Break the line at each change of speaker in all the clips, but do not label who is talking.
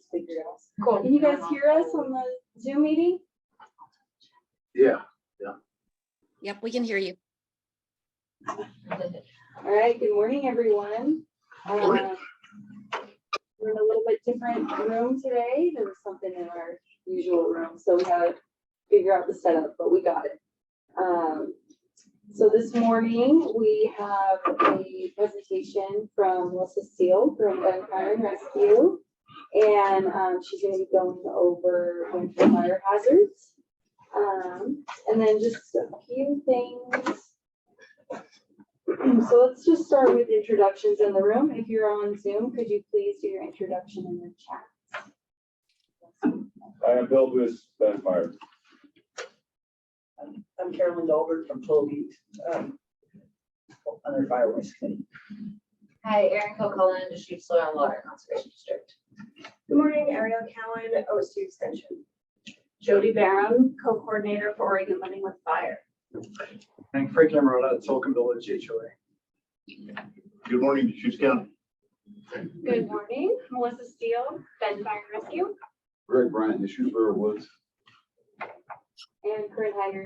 just figured out.
Cool.
Can you guys hear us on the Zoom meeting?
Yeah.
Yep, we can hear you.
All right, good morning, everyone. We're in a little bit different room today. There was something in our usual room, so we had to figure out the setup, but we got it. So this morning we have a presentation from Melissa Steele from Wildfire Rescue, and she's going to be going over winter fire hazards. And then just a few things. So let's just start with introductions in the room. If you're on Zoom, could you please do your introduction in the chat?
I am Bill Lewis, Wildfire.
I'm Carolyn Dolbert from Tollgate, under Fire Waste Committee.
Hi, Erin Kilcullen, District Soil and Water Conservation District.
Good morning, Ariel Cowan, OSU Extension.
Jody Barham, co-coordinator for Oregon Living with Fire.
And Frank Camerota, Tolkien Village HOA.
Good morning, Deschutes County.
Good morning, Melissa Steele, Bend Fire Rescue.
Greg Bryant, Issues River Woods.
And Corinne Heider,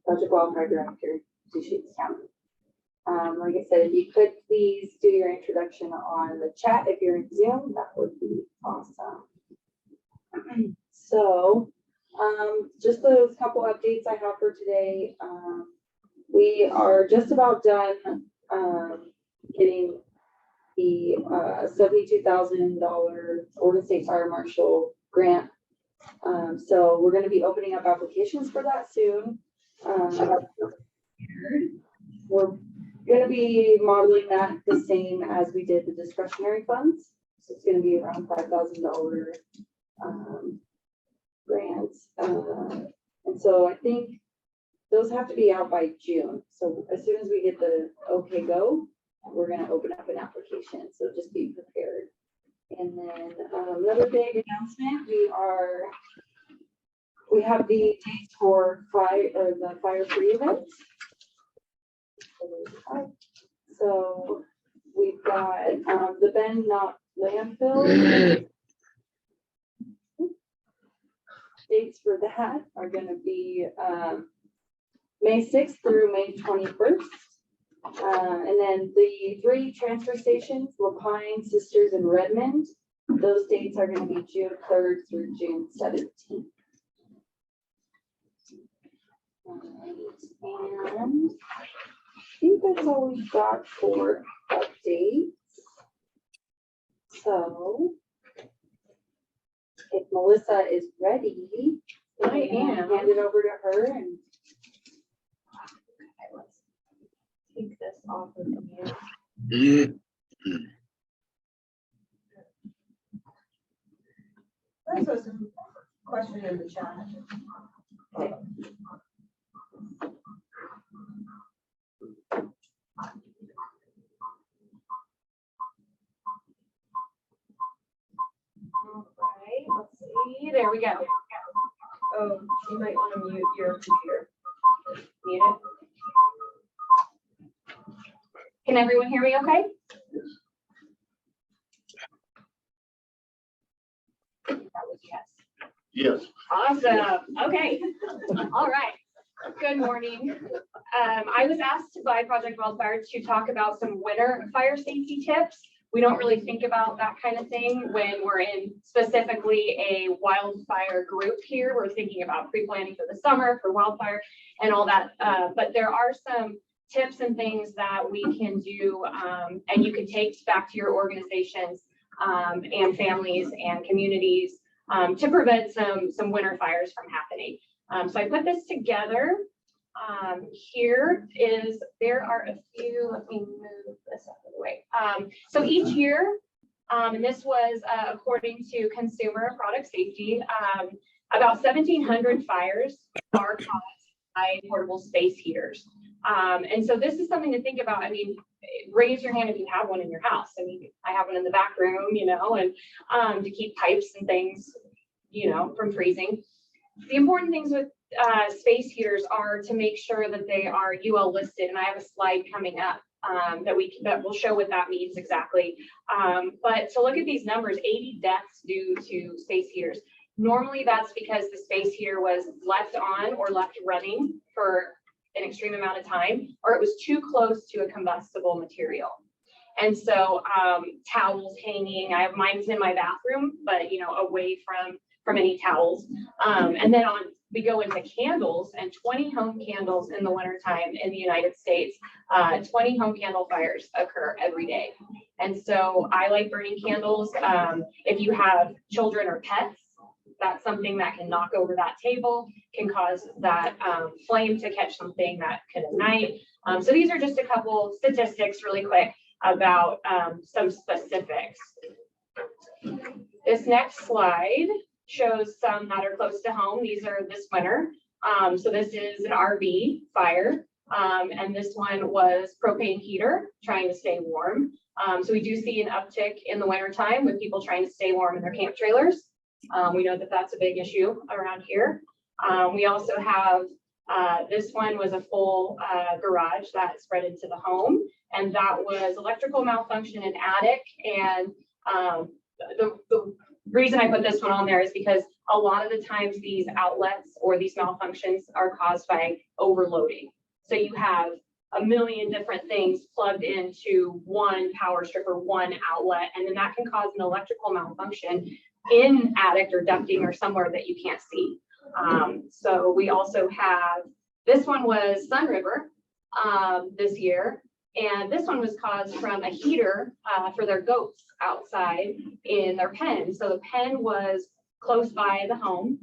Project Wildfire Director, Deschutes County. Like I said, if you could please do your introduction on the chat if you're in Zoom, that would be awesome. So, just those couple updates I have for today. We are just about done getting the $72,000 Oregon State Fire Marshal grant. So we're going to be opening up applications for that soon. We're going to be modeling that the same as we did the discretionary funds. So it's going to be around $5,000 grants. And so I think those have to be out by June. So as soon as we get the okay go, we're going to open up an application. So just be prepared. And then another big announcement, we have the dates for the fire free events. So we've got the Bend Not Landfill. Dates for that are going to be May 6th through May 21st. And then the 3 transfer stations, LaPine, Sisters, and Redmond, those dates are going to be June 3rd through June 17th. And I think that's all we've got for updates. So if Melissa is ready,
I am.
Hand it over to her. And
Let's take this off of you.
There's a question in the chat.
okay.
All right, let's see. There we go.
Oh, you might want to mute your computer.
Mute it. Can everyone hear me okay? That was yes.
Yes.
Awesome. Okay. All right. Good morning. I was asked by Project Wildfire to talk about some winter fire safety tips. We don't really think about that kind of thing when we're in specifically a wildfire group here. We're thinking about pre-planning for the summer, for wildfire and all that. But there are some tips and things that we can do and you can take back to your organizations and families and communities to prevent some winter fires from happening. So I put this together. There are a few, let me move this out of the way. So each year, and this was according to Consumer Product Safety, about 1,700 fires are caused by portable space heaters. And so this is something to think about. I mean, raise your hand if you have one in your house. I mean, I have one in the back room, you know, and to keep pipes and things, you know, from freezing. The important things with space heaters are to make sure that they are UL listed, and I have a slide coming up that will show what that means exactly. But to look at these numbers, 80 deaths due to space heaters. Normally that's because the space heater was left on or left running for an extreme amount of time, or it was too close to a combustible material. And so towels hanging, I have mine's in my bathroom, but away from any towels. And then we go into candles, and 20 home candles in the wintertime in the United States, 20 home candle fires occur every day. And so I like burning candles. If you have children or pets, that's something that can knock over that table, can cause that flame to catch something that can ignite. So these are just a couple statistics really quick about some specifics. This next slide shows some that are close to home. These are this winter. So this is an RV fire. And this one was propane heater trying to stay warm. So we do see an uptick in the winter time with people trying to stay warm in their camp trailers. We know that that's a big issue around here. We also have, this one was a full garage that spread into the home, and that was electrical malfunction in attic. And the reason I put this one on there is because a lot of the times these outlets or these malfunctions are caused by overloading. So you have a million different things plugged into one power strip or one outlet, and then that can cause an electrical malfunction in attic or ducting or somewhere that you can't see. So we also have, this one was Sun River this year, and this one was caused from a heater for their goats outside in their pen. So the pen was close by the home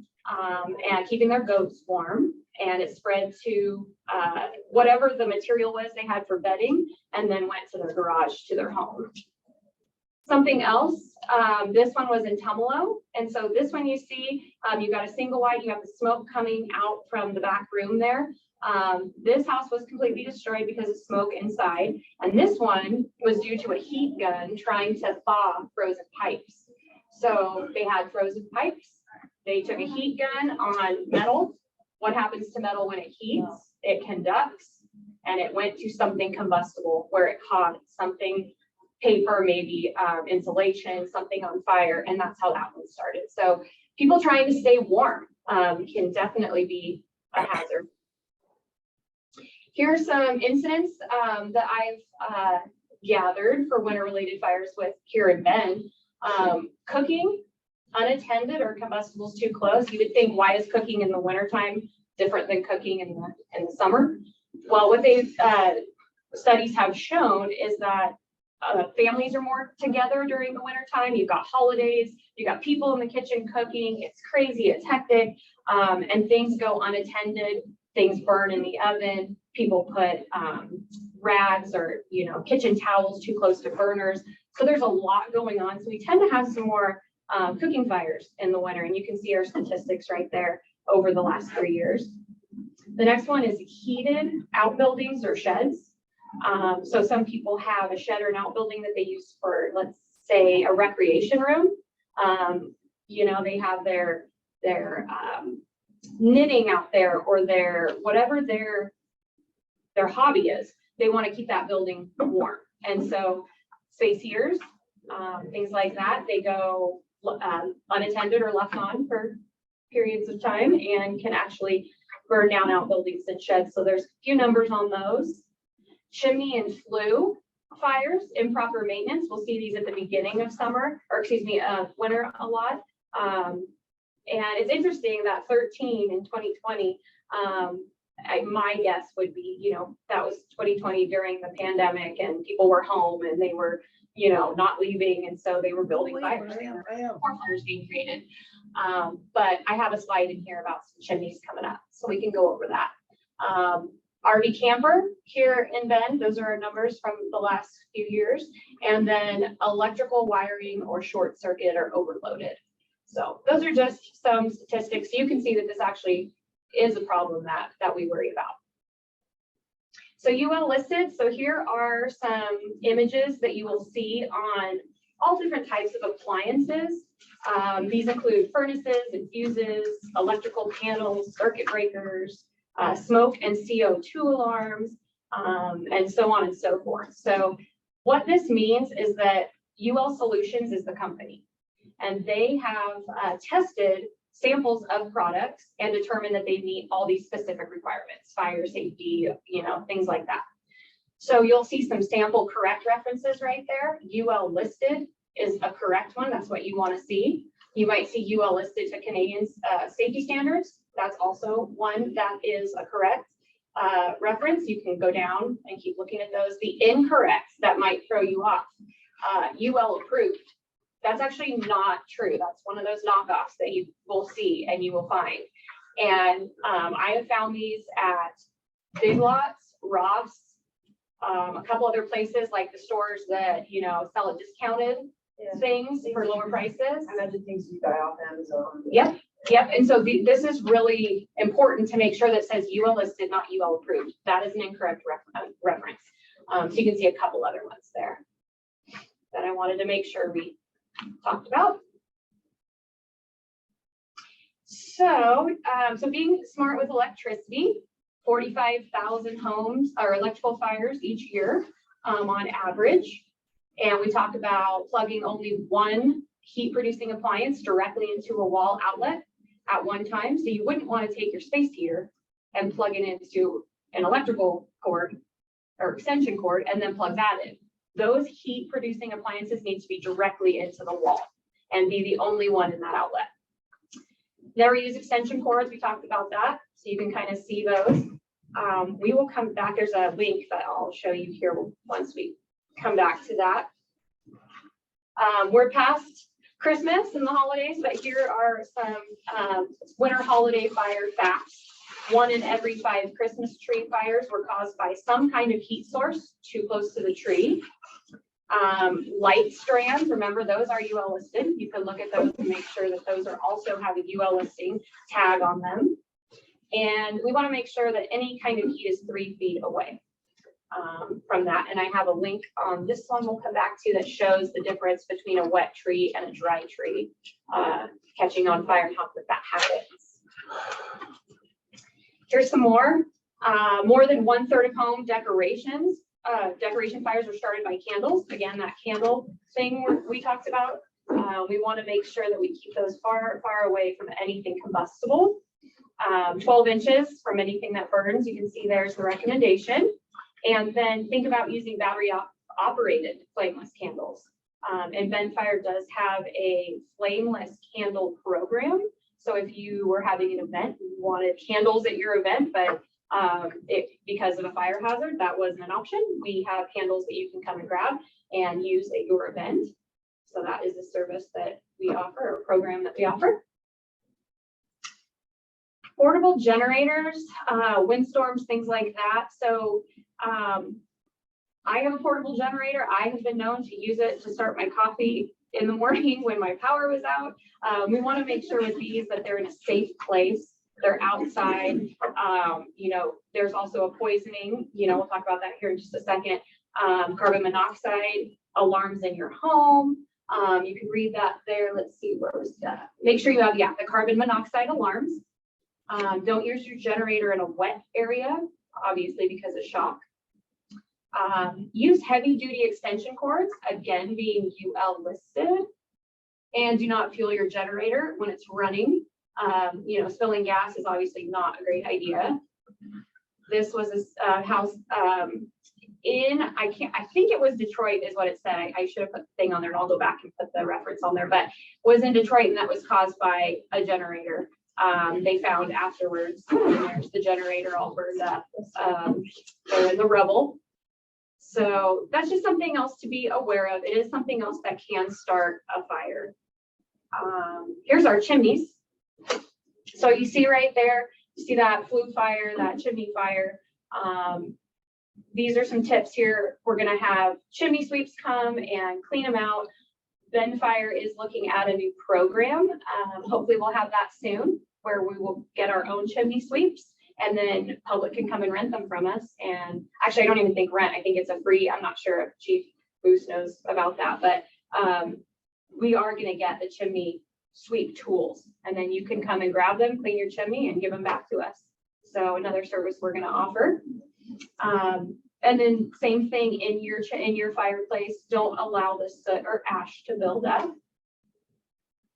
and keeping their goats warm, and it spread to whatever the material was they had for bedding, and then went to their garage to their home. Something else, this one was in Tumalo. And so this one you see, you got a single wide, you have the smoke coming out from the back room there. This house was completely destroyed because of smoke inside. And this one was due to a heat gun trying to thaw frozen pipes. So they had frozen pipes. They took a heat gun on metal. What happens to metal when it heats? It conducts, and it went to something combustible where it caught something, paper, maybe insulation, something on fire, and that's how that one started. So people trying to stay warm can definitely be a hazard. Here are some incidents that I've gathered for winter-related fires with here in Bend. Cooking unattended or combustibles too close. You would think, why is cooking in the wintertime different than cooking in the summer? Well, what they've studies have shown is that families are more together during the winter time. You've got holidays, you got people in the kitchen cooking. It's crazy, it's hectic, and things go unattended. Things burn in the oven. People put rags or kitchen towels too close to burners. So there's a lot going on. So we tend to have some more cooking fires in the winter, and you can see our statistics right there over the last 3 years. The next one is heated outbuildings or sheds. So some people have a shed or an outbuilding that they use for, let's say, a recreation room. They have their knitting out there, or their whatever their hobby is. They want to keep that building warm, and so space heaters, things like that, they go unattended or left on for periods of time and can actually burn down outbuildings and sheds. So there's a few numbers on those. Chimney and flue fires, improper maintenance. We'll see these at the beginning of summer, or excuse me, winter a lot. And it's interesting that 13 in 2020, my guess would be, that was 2020 during the pandemic, and people were home and they were, not leaving. And so they were building fires. More fires being created. But I have a slide in here about some chimneys coming up, so we can go over that. RV camper here in Bend, those are our numbers from the last few years. And then electrical wiring or short circuit or overloaded. So those are just some statistics. You can see that this actually is a problem that we worry about. So UL listed. So here are some images that you will see on all different types of appliances. These include furnaces and fuses, electrical panels, circuit breakers, smoke and CO2 alarms, and so on and so forth. So what this means is that UL Solutions is the company, and they have tested samples of products and determined that they meet all these specific requirements, fire safety, things like that. So you'll see some sample correct references right there. UL listed is a correct one. That's what you want to see. You might see UL listed to Canadian safety standards. That's also one that is a correct reference. You can go down and keep looking at those. The incorrect that might throw you off, UL approved. That's actually not true. That's one of those knockoffs that you will see and you will find. And I have found these at Big Lots, Rob's, a couple other places like the stores that, sell a discounted things for lower prices.
I imagine things you buy off Amazon.
Yep. And so this is really important to make sure that says UL listed, not UL approved. That is an incorrect reference. So you can see a couple other ones there that I wanted to make sure we talked about. So being smart with electricity, 45,000 homes or electrical fires each year on average. And we talked about plugging only one heat producing appliance directly into a wall outlet at one time. So you wouldn't want to take your space heater and plug it into an electrical cord or extension cord and then plug that in. Those heat producing appliances need to be directly into the wall and be the only one in that outlet. Never use extension cords. We talked about that. So you can kind of see those. We will come back. There's a link that I'll show you here once we come back to that. We're past Christmas and the holidays, but here are some winter holiday fire facts. 1 in every 5 Christmas tree fires were caused by some kind of heat source too close to the tree. Light strands, remember those are UL listed. You can look at those and make sure that those are also have a UL listing tag on them. And we want to make sure that any kind of heat is 3 feet away from that. And I have a link on this one we'll come back to that shows the difference between a wet tree and a dry tree catching on fire and how quick that happens. Here's some more. More than 1/3 of home decoration fires are started by candles. Again, that candle thing we talked about. We want to make sure that we keep those far, far away from anything combustible. 12 inches from anything that burns. You can see there's the recommendation. And then think about using battery operated flameless candles. And Benfire does have a flameless candle program. So if you were having an event, you wanted candles at your event, but because of a fire hazard, that wasn't an option. We have candles that you can come and grab and use at your event. So that is a service that we offer, or a program that we offer. Portable generators, windstorms, things like that. So I have a portable generator. I have been known to use it to start my coffee in the morning when my power was out. We want to make sure with these that they're in a safe place. They're outside. There's also a poisoning. We'll talk about that here in just a second. Carbon monoxide alarms in your home. You can read that there. Let's see, where was that? Make sure you have, the carbon monoxide alarms. Don't use your generator in a wet area, obviously because of shock. Use heavy duty extension cords, again, being UL listed, and do not fuel your generator when it's running. Spilling gas is obviously not a great idea. This was a house I think it was Detroit is what it said. I should have put the thing on there and I'll go back and put the reference on there, but was in Detroit and that was caused by a generator. They found afterwards, there's the generator all burned up. They're in the rubble. So that's just something else to be aware of. It is something else that can start a fire. Here's our chimneys. So you see right there, you see that flue fire, that chimney fire. These are some tips here. We're going to have chimney sweeps come and clean them out. Benfire is looking at a new program. Hopefully we'll have that soon where we will get our own chimney sweeps and then public can come and rent them from us. And actually, I don't even think rent. I think it's a free. I'm not sure if Chief Booth knows about that, but we are going to get the chimney sweep tools and then you can come and grab them, clean your chimney and give them back to us. So another service we're going to offer. And then same thing in your fireplace, don't allow the soot or ash to build up.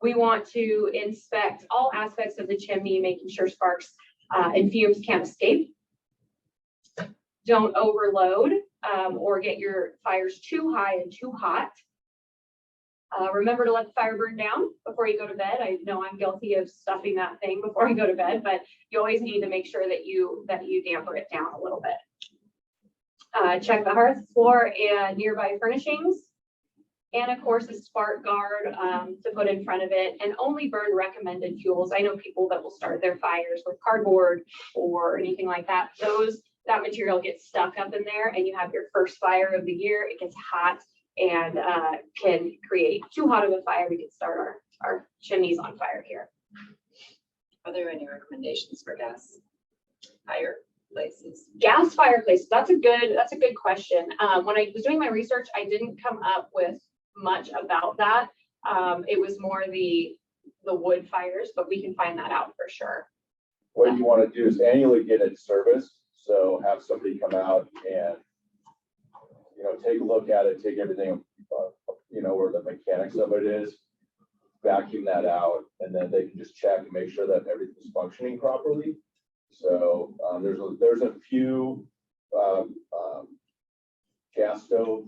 We want to inspect all aspects of the chimney, making sure sparks and fumes can't escape. Don't overload or get your fires too high and too hot. Remember to let the fire burn down before you go to bed. I know I'm guilty of stuffing that thing before I go to bed, but you always need to make sure that you damper it down a little bit. Check the hearth, floor, and nearby furnishings. And of course, a spark guard to put in front of it, and only burn recommended fuels. I know people that will start their fires with cardboard or anything like that. That material gets stuck up in there, and you have your first fire of the year. It gets hot and can create too hot of a fire. We could start our chimneys on fire here.
Are there any recommendations for gas fireplaces?
Gas fireplaces, that's a good question. When I was doing my research, I didn't come up with much about that. It was more the wood fires, but we can find that out for sure.
What you want to do is annually get it serviced. So have somebody come out and, take a look at it, take everything, where the mechanics of it is, vacuum that out, and then they can just check and make sure that everything's functioning properly. So there's a few gas stove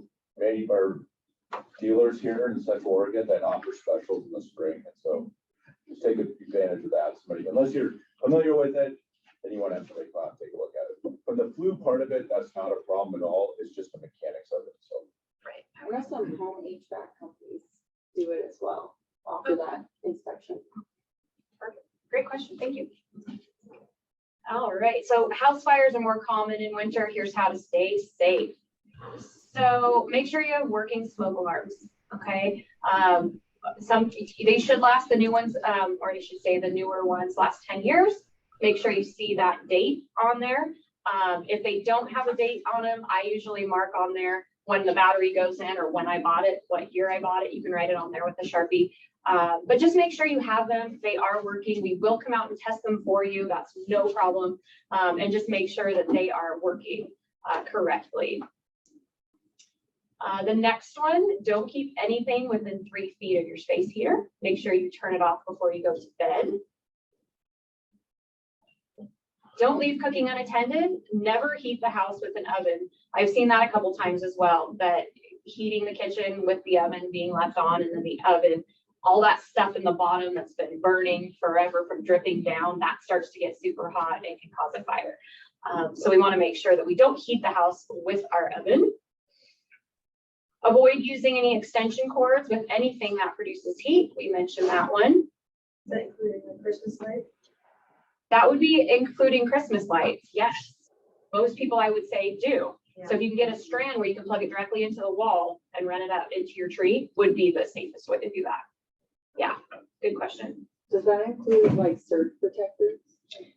dealers here in Central Oregon that offer specials in the spring, and so just take advantage of that. Unless you're familiar with it, then you want to have somebody come out and take a look at it. From the flue part of it, that's not a problem at all. It's just the mechanics of it. So
Right.
I know some home HVAC companies do it as well, offer that inspection.
Perfect. Great question. Thank you. All right. So house fires are more common in winter. Here's how to stay safe. So make sure you have working smoke alarms. Okay. They should last, the new ones, or I should say the newer ones last 10 years. Make sure you see that date on there. If they don't have a date on them, I usually mark on there when the battery goes in or when I bought it, what year I bought it. You can write it on there with a Sharpie. But just make sure you have them. They are working. We will come out and test them for you. That's no problem. And just make sure that they are working correctly. The next one, don't keep anything within 3 feet of your space heater. Make sure you turn it off before you go to bed. Don't leave cooking unattended. Never heat the house with an oven. I've seen that a couple times as well, that heating the kitchen with the oven being left on and then the oven, all that stuff in the bottom that's been burning forever from dripping down, that starts to get super hot and can cause a fire. So we want to make sure that we don't heat the house with our oven. Avoid using any extension cords with anything that produces heat. We mentioned that one.
Is that including the Christmas light?
That would be including Christmas lights. Yes. Most people, I would say, do.
Yeah.
So if you can get a strand where you can plug it directly into the wall and run it up into your tree, would be the safest way to do that. Yeah, good question.
Does that include like surge protectors?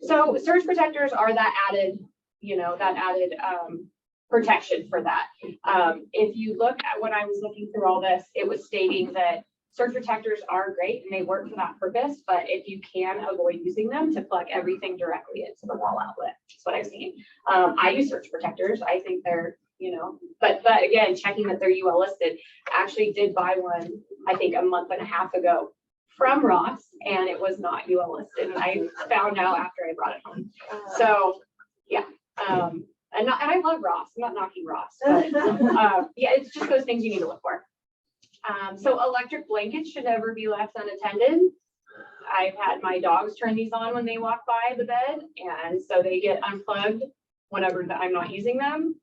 So surge protectors are that added, protection for that. If you look at when I was looking through all this, it was stating that surge protectors are great and they work for that purpose, but if you can avoid using them, to plug everything directly into the wall outlet. That's what I've seen. I use surge protectors. I think they're, but again, checking that they're UL listed. Actually did buy one, I think a month and a half ago from Ross, and it was not UL listed. And I found out after I brought it home. So yeah. And I love Ross. I'm not knocking Ross, but yeah, it's just those things you need to look for. So electric blankets should never be left unattended. I've had my dogs turn these on when they walk by the bed, and so they get unplugged whenever I'm not using them.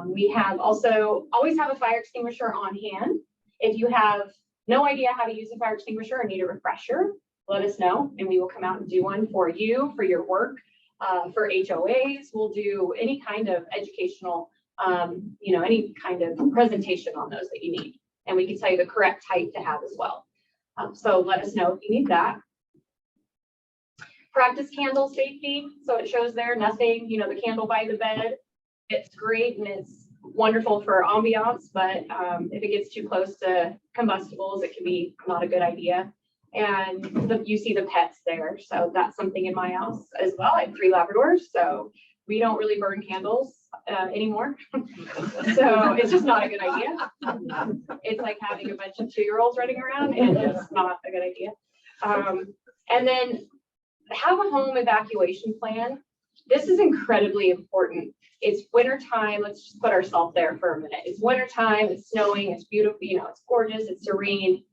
We have also always have a fire extinguisher on hand. If you have no idea how to use a fire extinguisher or need a refresher, let us know and we will come out and do one for you, for your work. For HOAs, we'll do any kind of educational, any kind of presentation on those that you need. And we can tell you the correct type to have as well. So let us know if you need that. Practice candle safety. So it shows there nothing, the candle by the bed. It's great and it's wonderful for ambiance, but if it gets too close to combustibles, it can be not a good idea. And you see the pets there. So that's something in my house as well. I have 3 Labradors. So We don't really burn candles anymore. So it's just not a good idea. It's like having a bunch of 2-year-olds running around, and it's not a good idea. And then have a home evacuation plan. This is incredibly important. It's winter time. Let's just put ourselves there for a minute. It's winter time. It's snowing. It's beautiful. You know, it's gorgeous. It's serene.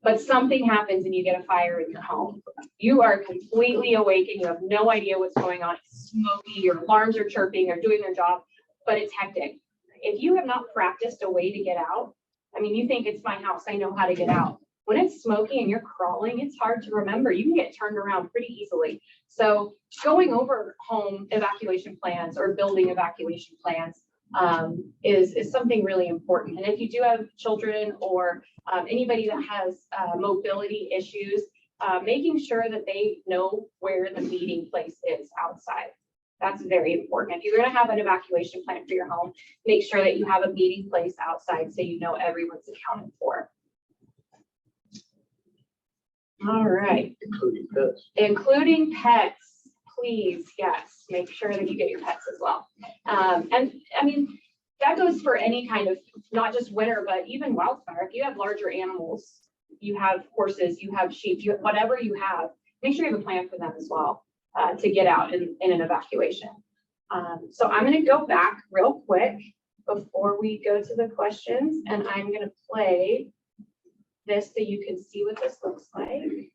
But something happens and you get a fire in your home. You are completely awake and you have no idea what's going on. It's smoky. Your alarms are chirping. They're doing their job, but it's hectic. If you have not practiced a way to get out, I mean, you think it's my house, I know how to get out. When it's smoky and you're crawling, it's hard to remember. You can get turned around pretty easily. So going over home evacuation plans or building evacuation plans is something really important. And if you do have children or anybody that has mobility issues, making sure that they know where the meeting place is outside. That's very important. If you're going to have an evacuation plan for your home, make sure that you have a meeting place outside so you know everyone's accounted for. All right.
Including pets.
Including pets, please, yes, make sure that you get your pets as well. And I mean, that goes for any kind of, not just winter, but even wildfire. If you have larger animals, you have horses, you have sheep, you whatever you have, make sure you have a plan for them as well to get out in an evacuation. So I'm going to go back real quick before we go to the questions, and I'm going to play this so you can see what this looks like.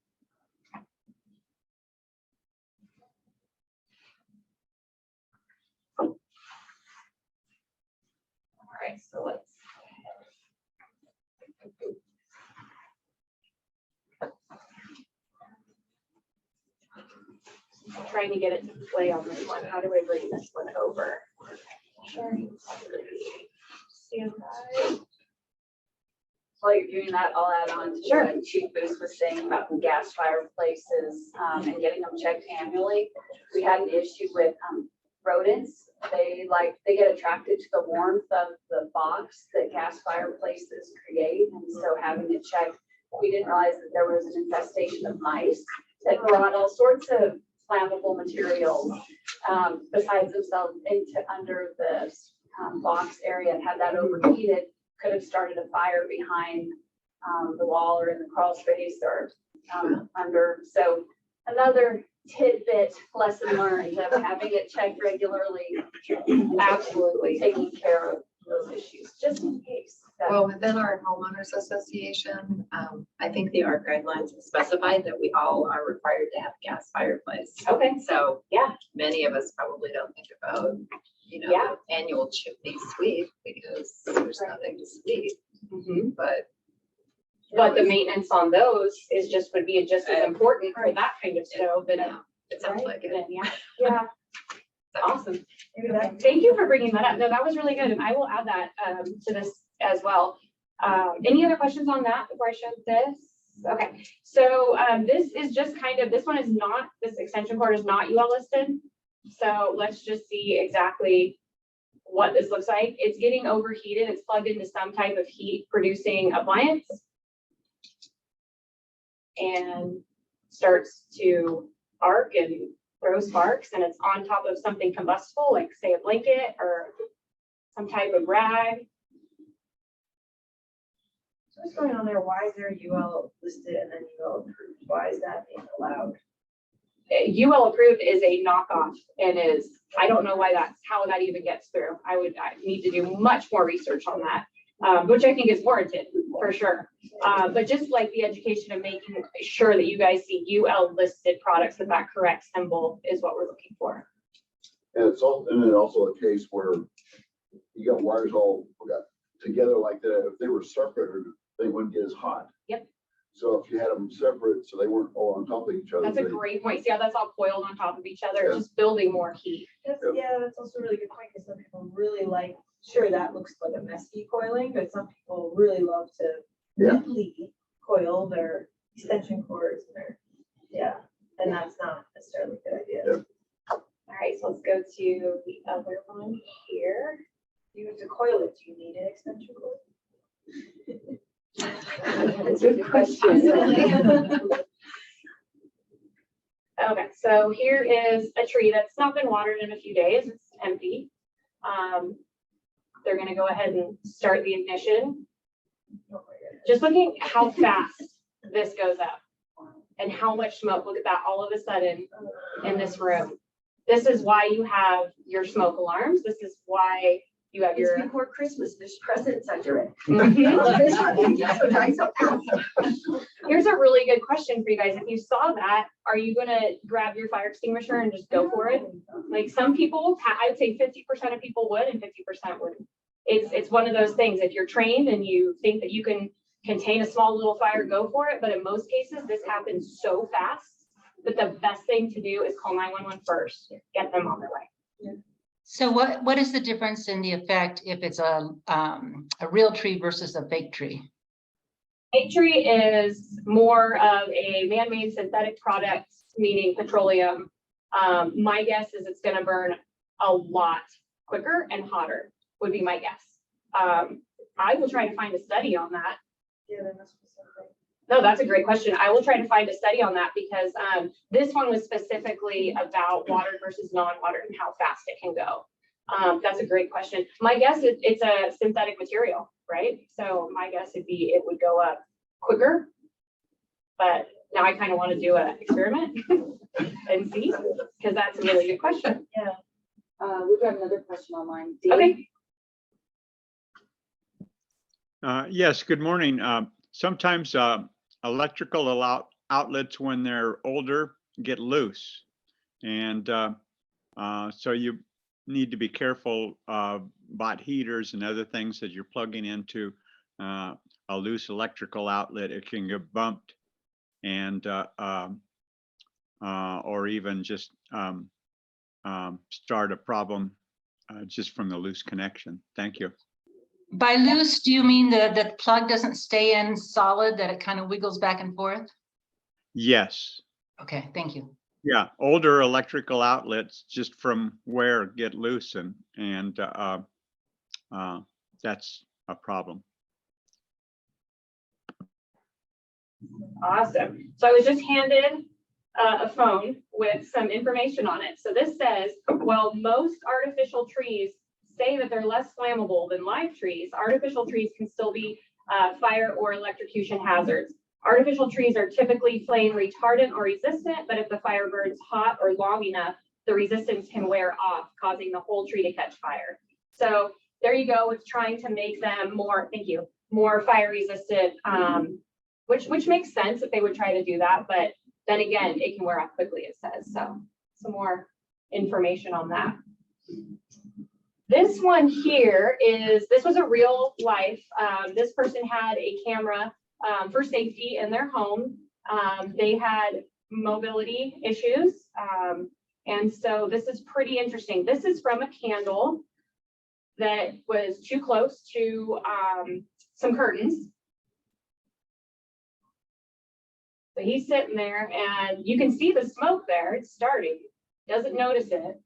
All right, so let's. I'm trying to get it to play on this one. How do I bring this one over? Sharing screen. Stand by.
While you're doing that, I'll add on to
Sure.
what Chief Booth was saying about the gas fireplaces and getting them checked annually. We had an issue with rodents. They get attracted to the warmth of the box that gas fireplaces create, and so having it checked, we didn't realize that there was an infestation of mice that brought all sorts of flammable materials besides themselves into under the box area, and had that overheated, could have started a fire behind the wall or in the crawl space or under. So another tidbit lesson learned of having it checked regularly, absolutely taking care of those issues just in case.
Well, within our homeowners association, I think the ARC guidelines specified that we all are required to have a gas fireplace.
Okay.
So
Yeah.
many of us probably don't think about,
Yeah.
annual chimney sweep because there's nothing to sweep, but.
But the maintenance on those would be just as important for that kind of stove. And
It sounds like it.
Yeah. Awesome. Thank you for bringing that up. No, that was really good. And I will add that to this as well. Any other questions on that before I show this? Okay. So this is just this one is not, this extension cord is not UL listed. So let's just see exactly what this looks like. It's getting overheated. It's plugged into some type of heat producing appliance and starts to arc and throw sparks, and it's on top of something combustible, like say a blanket or some type of rag.
So what's going on there? Why is there UL listed and then UL approved? Why is that being allowed?
UL approved is a knockoff and I don't know how that even gets through. I need to do much more research on that, which I think is warranted for sure. But just like the education of making sure that you guys see UL listed products with that correct symbol is what we're looking for.
And it's also a case where you got wires all together like that. If they were separate, they wouldn't get as hot.
Yep.
So if you had them separate, so they weren't all on top of each other.
That's a great point. See how that's all coiled on top of each other, just building more heat.
That's also a really good point, because some people really like, sure, that looks like a messy coiling, but some people really love to neatly coil their extension cords and and that's not necessarily a good idea.
Yeah.
All right, so let's go to the other one here.
You have to coil it. Do you need an extension cord?
That's a good question. Okay, so here is a tree that's not been watered in a few days. It's empty. They're gonna go ahead and start the ignition. Just looking at how fast this goes up and how much smoke. Look at that all of a sudden in this room. This is why you have your smoke alarms. This is why you have your.
It's before Christmas, there's presents under it.
Here's a really good question for you guys. If you saw that, are you gonna grab your fire extinguisher and just go for it? Like some people, I'd say 50% of people would and 50% wouldn't. It's one of those things. If you're trained and you think that you can contain a small little fire, go for it. But in most cases, this happens so fast that the best thing to do is call 911 first, get them on their way.
So what is the difference in the effect if it's a real tree versus a fake tree?
Fake tree is more of a man-made synthetic product, meaning petroleum. My guess is it's going to burn a lot quicker and hotter, would be my guess. I will try to find a study on that.
Yeah, that must be something.
No, that's a great question. I will try to find a study on that because this one was specifically about watered versus non-watered and how fast it can go. That's a great question. My guess is it's a synthetic material, right? So my guess would be it would go up quicker. But now I kind of want to do an experiment and see, because that's a really good question.
Yeah. We've got another question online. Dave?
Okay.
Yes, good morning. Sometimes electrical outlets, when they're older, get loose. And so you need to be careful about heaters and other things that you're plugging into a loose electrical outlet. It can get bumped and or even just start a problem just from the loose connection. Thank you.
By loose, do you mean that the plug doesn't stay in solid, that it kind of wiggles back and forth?
Yes.
Okay, thank you.
Yeah, older electrical outlets just from wear get loose and that's a problem.
Awesome. So I was just handed a phone with some information on it. So this says, well, most artificial trees say that they're less flammable than live trees. Artificial trees can still be fire or electrocution hazards. Artificial trees are typically flame retardant or resistant, but if the fire burns hot or long enough, the resistance can wear off, causing the whole tree to catch fire. So there you go with trying to make them more, thank you, more fire resistant, which makes sense if they would try to do that. But then again, it can wear off quickly, it says. So some more information on that. This one here this was a real life. This person had a camera for safety in their home. They had mobility issues. And so this is pretty interesting. This is from a candle that was too close to some curtains. So he's sitting there and you can see the smoke there. It's starting. Doesn't notice it.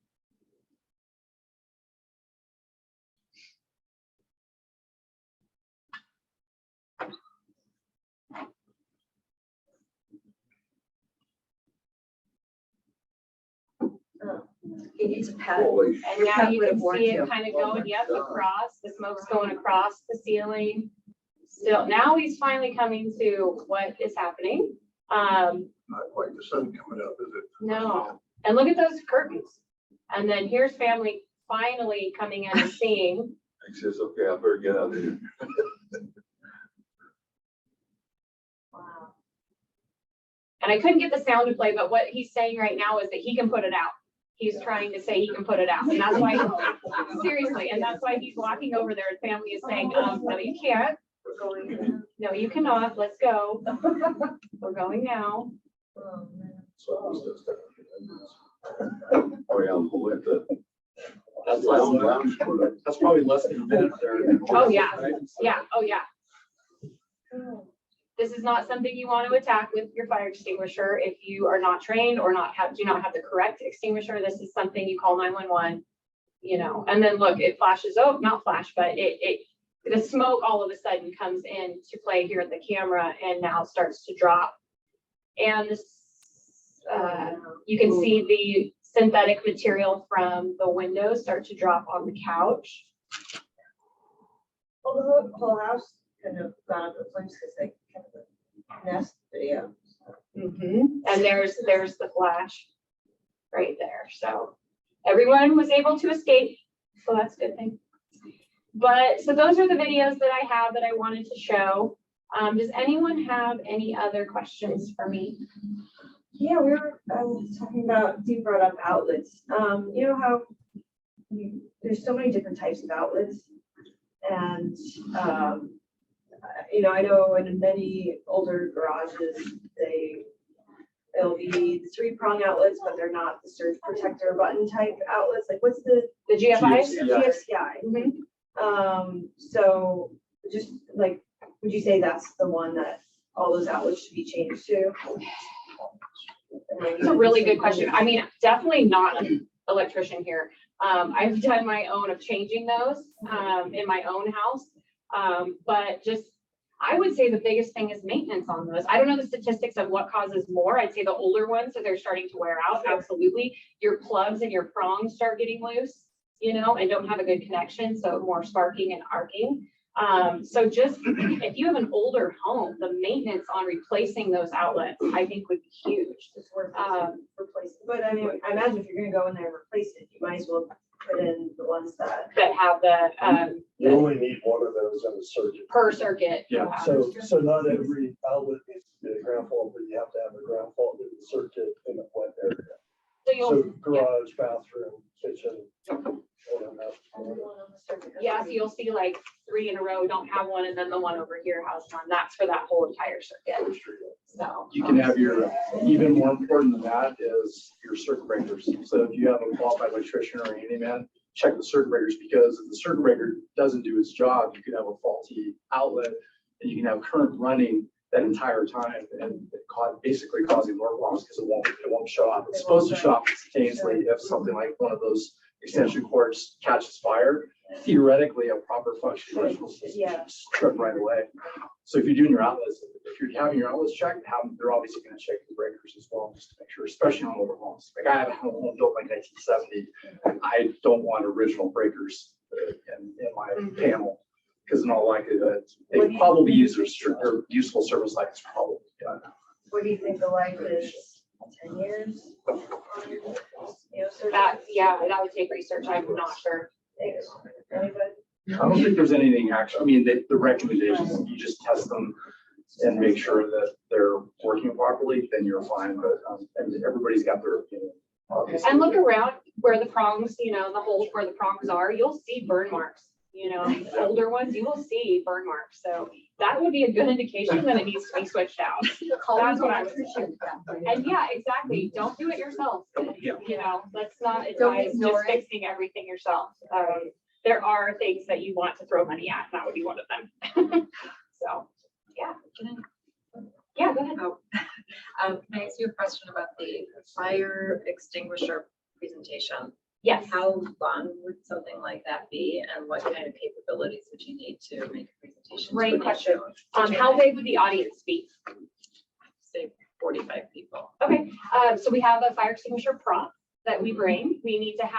He needs a pad.
Holy shit.
And now you
Would
can
have warned
see it
you.
kind of going, yep, across, the smoke's going across the ceiling. Still, now he's finally coming to what is happening.
Not quite the sun coming up, is it?
No, and look at those curtains. And then here's family finally coming in and seeing.
He says, okay, I better get out of here.
Wow. And I couldn't get the sound to play, but what he's saying right now is that he can put it out. He's trying to say he can put it out. And that's why, seriously, and that's why he's walking over there and family is saying, no, you can't.
We're going.
No, you cannot. Let's go. We're going now.
Oh, man.
So I was just, oh yeah, we'll let the.
That's
lounge.
That's probably less than a minute there.
Oh, yeah. Yeah. Oh, yeah. This is not something you want to attack with your fire extinguisher if you are not trained or do not have the correct extinguisher. This is something you call 911, and then look, it flashes. Oh, not flash, but the smoke all of a sudden comes in to play here at the camera and now starts to drop. And You can see the synthetic material from the windows start to drop on the couch.
Well, the whole house kind of gone up in flames because they kind of nest video.
And there's the flash right there. So everyone was able to escape. So that's a good thing. But so those are the videos that I have that I wanted to show. Does anyone have any other questions for me?
Yeah, we were talking about, you brought up outlets. You know how there's so many different types of outlets. And, you know, I know in many older garages, it'll be the 3-prong outlets, but they're not the surge protector button type outlets. Like what's the
GFI?
GFCI. So just like, would you say that's the one that all those outlets should be changed to?
It's a really good question. I mean, definitely not an electrician here. I've done my own of changing those in my own house. But just, I would say the biggest thing is maintenance on those. I don't know the statistics of what causes more. I'd say the older ones, so they're starting to wear out. Absolutely. Your plugs and your prongs start getting loose, you know, and don't have a good connection. So more sparking and arcing. So just if you have an older home, the maintenance on replacing those outlets, I think would be huge.
It's worth replacing. But I mean, I imagine if you're gonna go in there and replace it, you might as well put in the ones that
have the
You only need one of those in a circuit.
per circuit.
Yeah. So not every outlet needs to be a ground fault, but you have to have a ground fault in the circuit in a wet area. So garage, bathroom, kitchen.
Yeah, so you'll see like 3 in a row don't have one, and then the one over here has one. That's for that whole entire circuit. So
You can have your, even more important than that is your circuit breakers. So if you have a qualified electrician or a handyman, check the circuit breakers, because if the circuit breaker doesn't do its job, you could have a faulty outlet and you can have current running that entire time and basically causing more loss because it won't show up. It's supposed to show up instantaneously if something like one of those extension cords catches fire. Theoretically, a proper functioning electrical system should trip right away. So if you're doing your outlets, if you're having your outlets checked, they're obviously going to check the breakers as well, just to make sure, especially on older homes. Like I have a home built like 1970, and I don't want original breakers in my panel, because in all likelihood, they probably use their useful service life is probably done.
what do you think the life is? 10 years?
that would take research. I'm not sure.
Anybody?
I don't think there's anything actually, I mean, the recommendations, you just test them and make sure that they're working properly, then you're fine, but and everybody's got their opinion. Obviously.
And look around where the prongs, you know, the holes where the prongs are, you'll see burn marks. You know, the older ones, you will see burn marks. So that would be a good indication that it needs to be switched out. That's what I would say. And yeah, exactly. Don't do it yourself. You know, let's not advise just fixing everything yourself. There are things that you want to throw money at, and that would be one of them. So, yeah. Yeah, go ahead.
Can I ask you a question about the fire extinguisher presentation?
Yes.
How long would something like that be, and what kind of capabilities would you need to make a presentation?
Great question. How big would the audience be?
Say 45 people.
Okay, so we have a fire extinguisher prop that we bring. We need to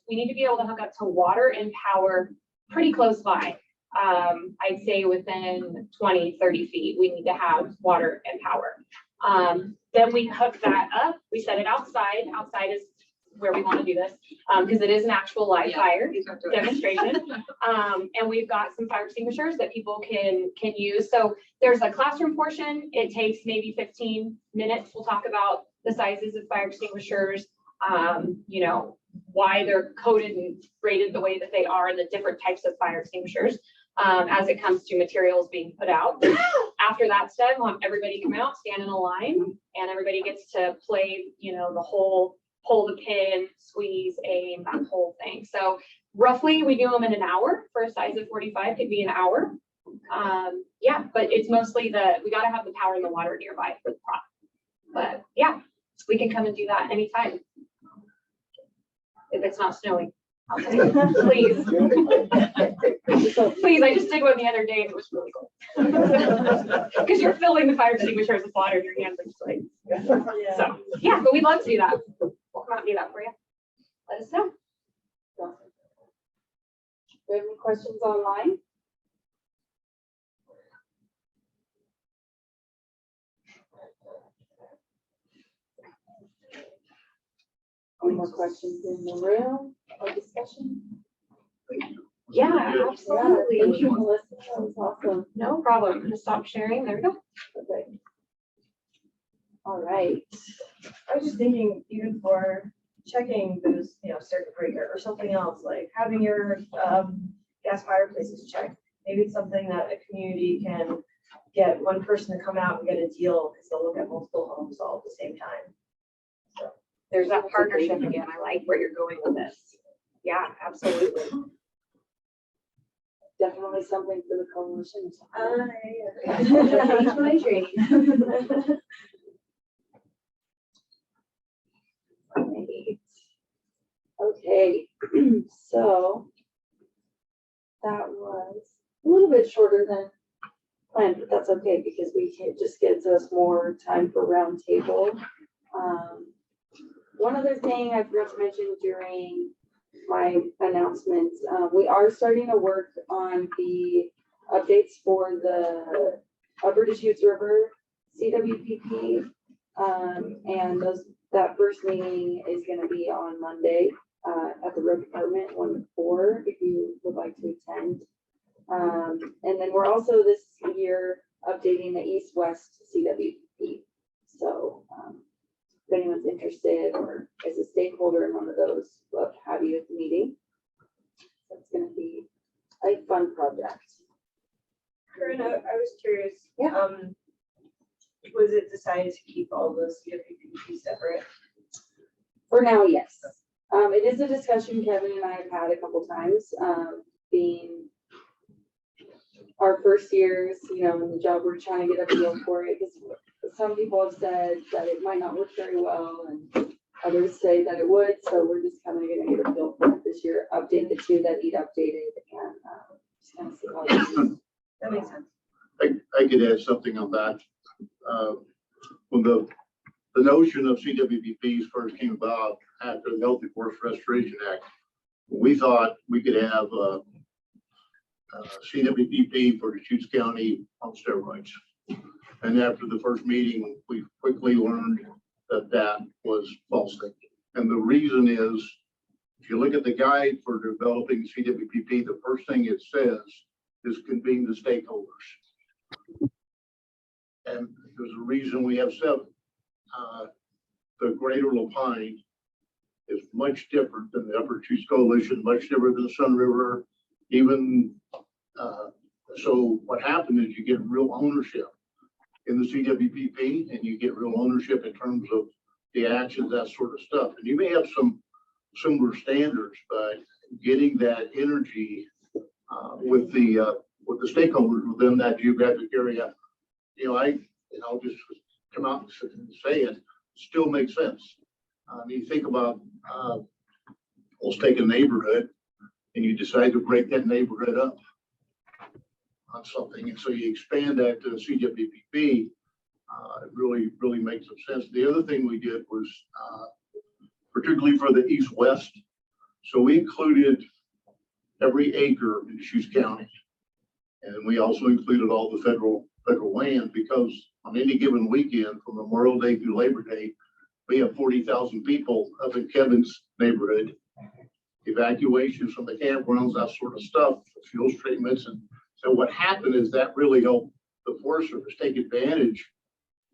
be able to hook up to water and power pretty close by. I'd say within 20, 30 feet, we need to have water and power. Then we hook that up, we set it outside. Outside is where we want to do this, because it is an actual live fire demonstration. And we've got some fire extinguishers that people can use. So there's a classroom portion. It takes maybe 15 minutes. We'll talk about the sizes of fire extinguishers, you know, why they're coded and rated the way that they are, and the different types of fire extinguishers as it comes to materials being put out. After that's done, we'll have everybody come out, stand in a line, and everybody gets to play, you know, the whole pull the pin, squeeze, aim, that whole thing. So roughly we do them in an hour. For a size of 45 could be an hour. Yeah, but it's mostly we got to have the power and the water nearby for the prop. But yeah, we can come and do that anytime. If it's not snowing, I'll tell you. Please. Please, I just did one the other day and it was really cool. Because you're filling the fire extinguishers with water in your hands. It's like,
Yeah.
So, yeah, but we'd love to do that. We'll come out and do that for you. Let us know.
Do you have any questions online? Any more questions in the room or discussion?
Yeah,
Yeah,
absolutely.
thank you, Melissa. That was awesome.
No problem. I'm gonna stop sharing. There we go.
Okay. All right.
I was just thinking, even for checking those, circuit breaker or something else, like having your gas fireplaces checked. Maybe it's something that a community can get one person to come out and get a deal because they'll look at multiple homes all at the same time. So
There's that partnership again. I like where you're going with this. Yeah, absolutely.
Definitely something for the coalition.
Change my dream.
Right. Okay, so that was a little bit shorter than planned, but that's okay because it just gives us more time for roundtable. One other thing I forgot to mention during my announcements, we are starting to work on the updates for the Upper Deschutes River CWPP. And that first meeting is going to be on Monday at the road department 1 to 4 if you would like to attend. And then we're also this year updating the East-West CWPP. So if anyone's interested or is a stakeholder in one of those, love to have you at the meeting. That's going to be a fun project.
Corinne, I was curious.
Yeah.
Was it decided to keep all the CWPP separate?
For now, yes. It is a discussion Kevin and I have had a couple times, being our first years, in the job, we're trying to get a feel for it, because some people have said that it might not work very well, and others say that it would, so we're just kind of gonna get a feel for it this year, update the two that need updated, and just kind of see how it goes.
That makes sense.
I could add something on that. When the notion of CWPPs first came about after the Healthy Forest Restoration Act, we thought we could have CWPP for Deschutes County on steroids. And after the first meeting, we quickly learned that that was false thinking. And the reason is, if you look at the guide for developing CWPP, the first thing it says is convene the stakeholders. And there's a reason we have 7. The Greater Lapine is much different than the Upper Deschutes Coalition, much different than the Sun River, even. So what happened is you get real ownership in the CWPP, and you get real ownership in terms of the actions, that sort of stuff. And you may have some similar standards, but getting that energy with the stakeholders within that geographic area, I'll just come out and say it, still makes sense. You think about, let's take a neighborhood, and you decide to break that neighborhood up on something, and so you expand that to the CWPP. It really makes some sense. The other thing we did was, particularly for the East-West, so we included every acre in Deschutes County, and we also included all the federal land, because on any given weekend from Memorial Day through Labor Day, we have 40,000 people up in Kevin's neighborhood. Evacuations from the campgrounds, that sort of stuff, fuel treatments. And so what happened is that really helped the Forest Service take advantage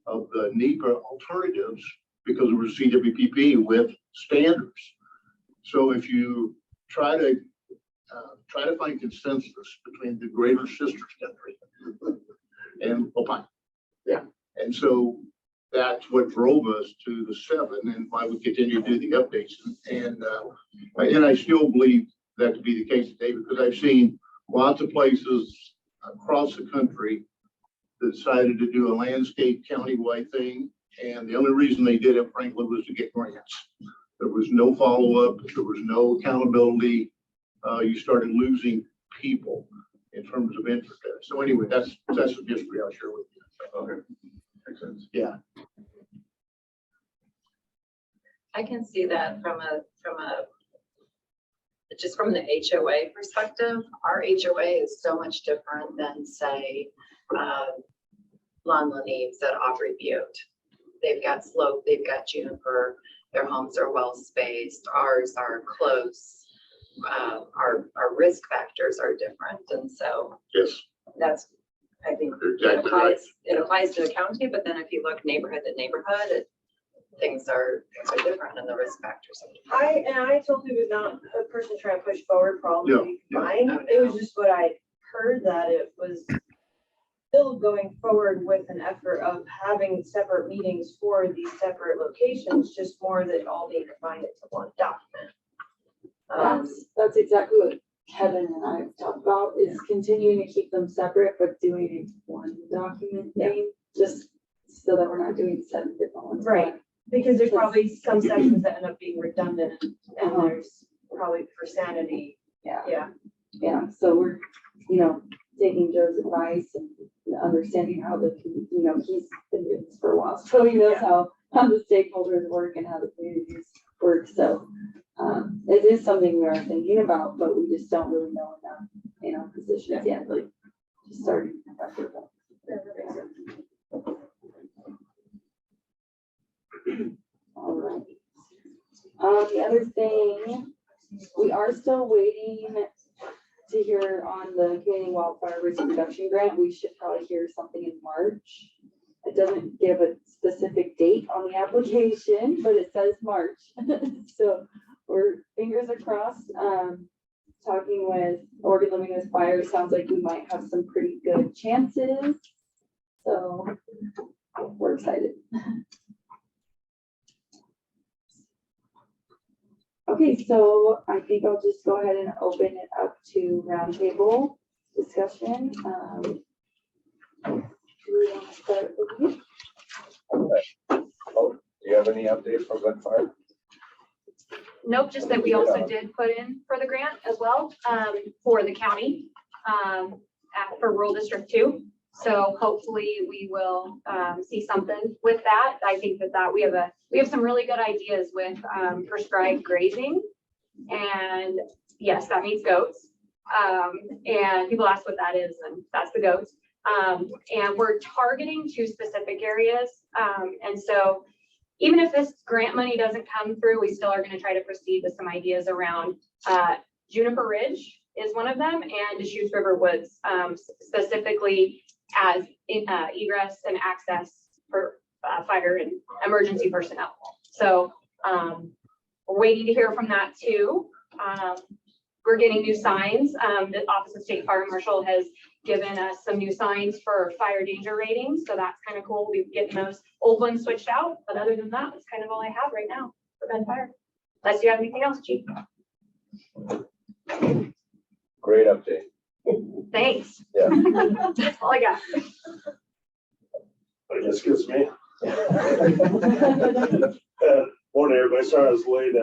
of the NEPA alternatives, because it was CWPP with standards. So if you try to find consensus between the greater sister country and Lapine. Yeah. And so that's what drove us to the 7, and why we continue to do the updates. And I still believe that to be the case today, because I've seen lots of places across the country that decided to do a landscape countywide thing. And the only reason they did it, frankly, was to get grants. There was no follow-up. There was no accountability. You started losing people in terms of interest. So anyway, that's the history I'll share with you. Okay. Makes sense. Yeah.
I can see that just from the HOA perspective. Our HOA is so much different than, say, Lawn Leaves at Aubrey Butte. They've got slope, they've got juniper, their homes are well spaced, ours are close. Our risk factors are different, and so
Yes,
that's, I think,
you're exactly right.
it applies to the county, but then if you look neighborhood to neighborhood, things are different and the risk factors are different.
I totally was not a person trying to push forward for all to be
Yeah,
fine. It was just what I heard, that it was still going forward with an effort of having separate meetings for these separate locations, just more that all being combined into one document.
That's exactly what Kevin and I have talked about, is continuing to keep them separate, but doing it one document thing, just so that we're not doing 7 different ones.
Right, because there's probably some sections that end up being redundant, and there's probably for sanity.
Yeah. So we're, taking Joe's advice and understanding how he's been doing this for a while, so he knows how the stakeholders work and how the communities work. So it is something we are thinking about, but we just don't really know enough in our positions yet, like just starting. All right. The other thing, we are still waiting to hear on the community wildfire risk reduction grant. We should probably hear something in March. It doesn't give a specific date on the application, but it says March. So we're fingers are crossed. Talking with Oregon Living with Fire, sounds like we might have some pretty good chances. So we're excited. Okay, so I think I'll just go ahead and open it up to roundtable discussion. Do we want to start with you?
Oh, do you have any updates from Wildfire?
Nope, just that we also did put in for the grant as well, for the county, for rural district 2. So hopefully we will see something with that. I think that we have some really good ideas with prescribed grazing, and yes, that means goats. And people ask what that is, and that's the goats. And we're targeting 2 specific areas. And so even if this grant money doesn't come through, we still are going to try to proceed with some ideas around Juniper Ridge is one of them, and Deschutes River Woods, specifically as egress and access for fire and emergency personnel. So we're waiting to hear from that too. We're getting new signs. The Office of State Fire Marshal has given us some new signs for fire danger ratings. So that's kind of cool. We've getting those old ones switched out. But other than that, that's kind of all I have right now for Bend Fire. Unless you have anything else, Chief.
Great update.
Thanks.
Yeah.
That's all I got.
I guess it gets me. Morning, everybody. Sorry I was late.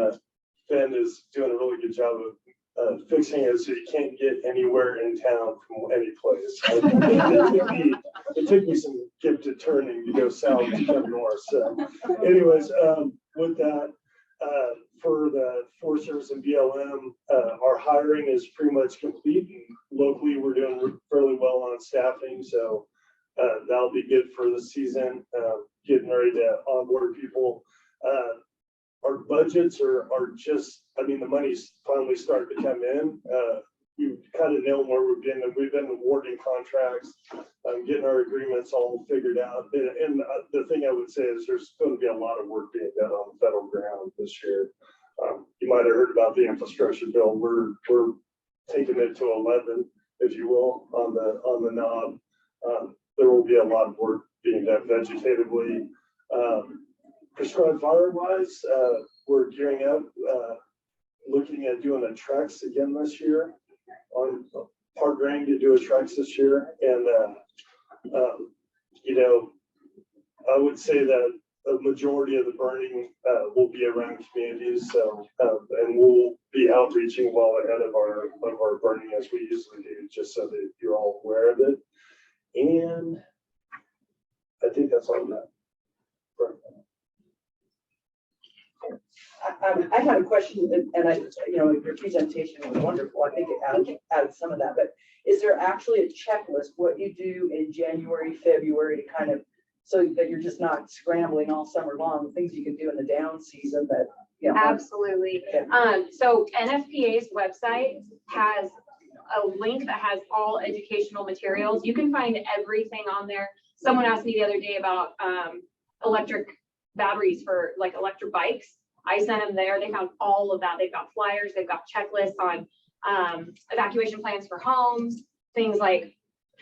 Ben is doing a really good job of fixing it so you can't get anywhere in town from any place. It took me some gifted turning to go south to come north. So anyways, with that, for the Forest Service and BLM, our hiring is pretty much complete. And locally, we're doing fairly well on staffing. So that'll be good for the season, getting ready to onboard people. Our budgets are just, the money's finally starting to come in. We've kind of nailed where we've been awarding contracts, getting our agreements all figured out. And the thing I would say is there's going to be a lot of work being done on the federal ground this year. You might have heard about the infrastructure bill. We're taking it to 11, if you will, on the knob. There will be a lot of work being done vegetatively. Prescribed fire wise, we're gearing up, looking at doing a Trex again this year, on Park Grand to do a Trex this year. And, I would say that a majority of the burning will be around communities. So, and we'll be outreaching well ahead of our burning as we usually do, just so that you're all aware of it. And I think that's all that.
I had a question, and I, your presentation was wonderful. I think it added some of that, but is there actually a checklist, what you do in January, February to kind of, so that you're just not scrambling all summer long, things you can do in the down season that,
Absolutely.
Okay.
So NFPA's website has a link that has all educational materials. You can find everything on there. Someone asked me the other day about electric batteries for like electric bikes. I sent them there. They found all of that. They've got flyers, they've got checklists on evacuation plans for homes, things like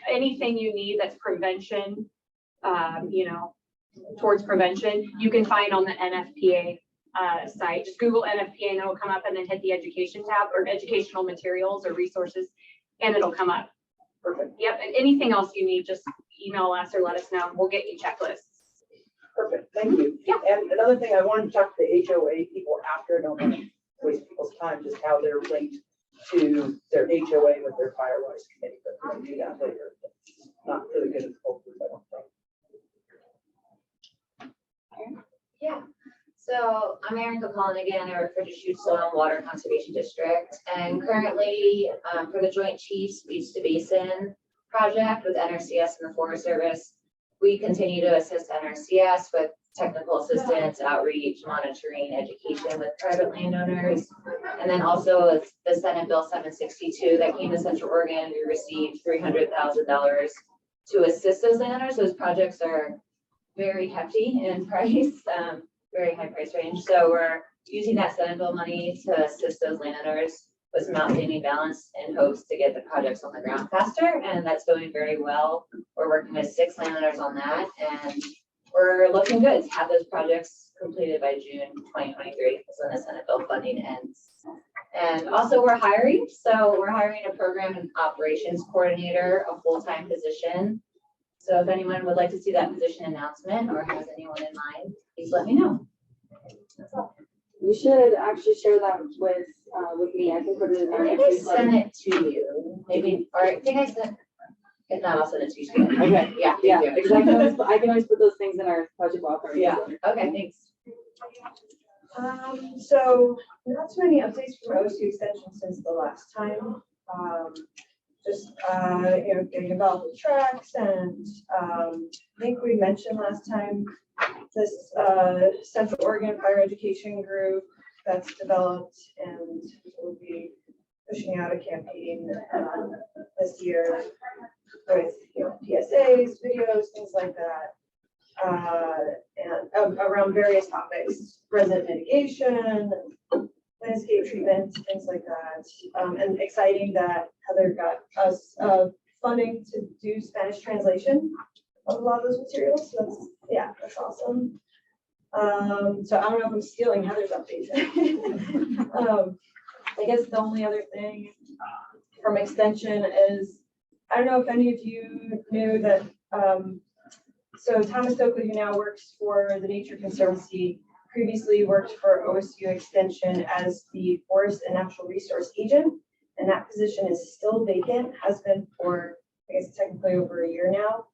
anything you need that's prevention, towards prevention, you can find on the NFPA site. Just Google NFPA and it'll come up, and then hit the education tab or educational materials or resources, and it'll come up.
Perfect.
Yep, and anything else you need, just email us or let us know. We'll get you checklists.
Perfect, thank you.
Yeah.
And another thing, I wanted to talk to the HOA people after, I don't want to waste people's time, just how they're linked to their HOA with their Firewise committee, but we're gonna do that later. It's not for the good of the whole group, I don't think.
Yeah, so I'm Erin Cullen again. I work for Deschutes Soil and Water Conservation District, and currently for the Joint Chiefs Beach to Basin project with NRCS and the Forest Service, we continue to assist NRCS with technical assistance, outreach, monitoring, education with private landowners. And then also with the Senate Bill 762 that came to Central Oregon, we received $300,000 to assist those landowners. Those projects are very hefty in price, very high price range. So we're using that Senate bill money to assist those landowners with some outstanding balance in hopes to get the projects on the ground faster. And that's going very well. We're working with 6 landowners on that, and we're looking good to have those projects completed by June 2023. That's when the Senate bill funding ends. And also we're hiring. So we're hiring a program and operations coordinator, a full-time position. So if anyone would like to see that position announcement or has anyone in mind, please let me know. That's all.
You should actually share that with me. I can put it in our.
I think I sent it to you, maybe, or I think I sent, if not, I'll send it to you.
Okay.
Yeah,
Yeah,
thank you.
exactly. I can always put those things in our project author.
Yeah, okay, thanks.
So not too many updates from OSU extension since the last time. Just, getting involved with tracks, and I think we mentioned last time this Central Oregon Fire Education Group that's developed, and we'll be pushing out a campaign this year with PSAs, videos, things like that, and around various topics, resident mitigation, landscape treatment, things like that. And exciting that Heather got us funding to do Spanish translation of a lot of those materials. So that's awesome. So I don't know if I'm stealing Heather's updates. I guess the only other thing from extension is, I don't know if any of you knew that, so Thomas Stokely, who now works for the Nature Conservancy, previously worked for OSU Extension as the Forest and Natural Resource Agent, and that position is still vacant, has been for, I guess, technically over a year now.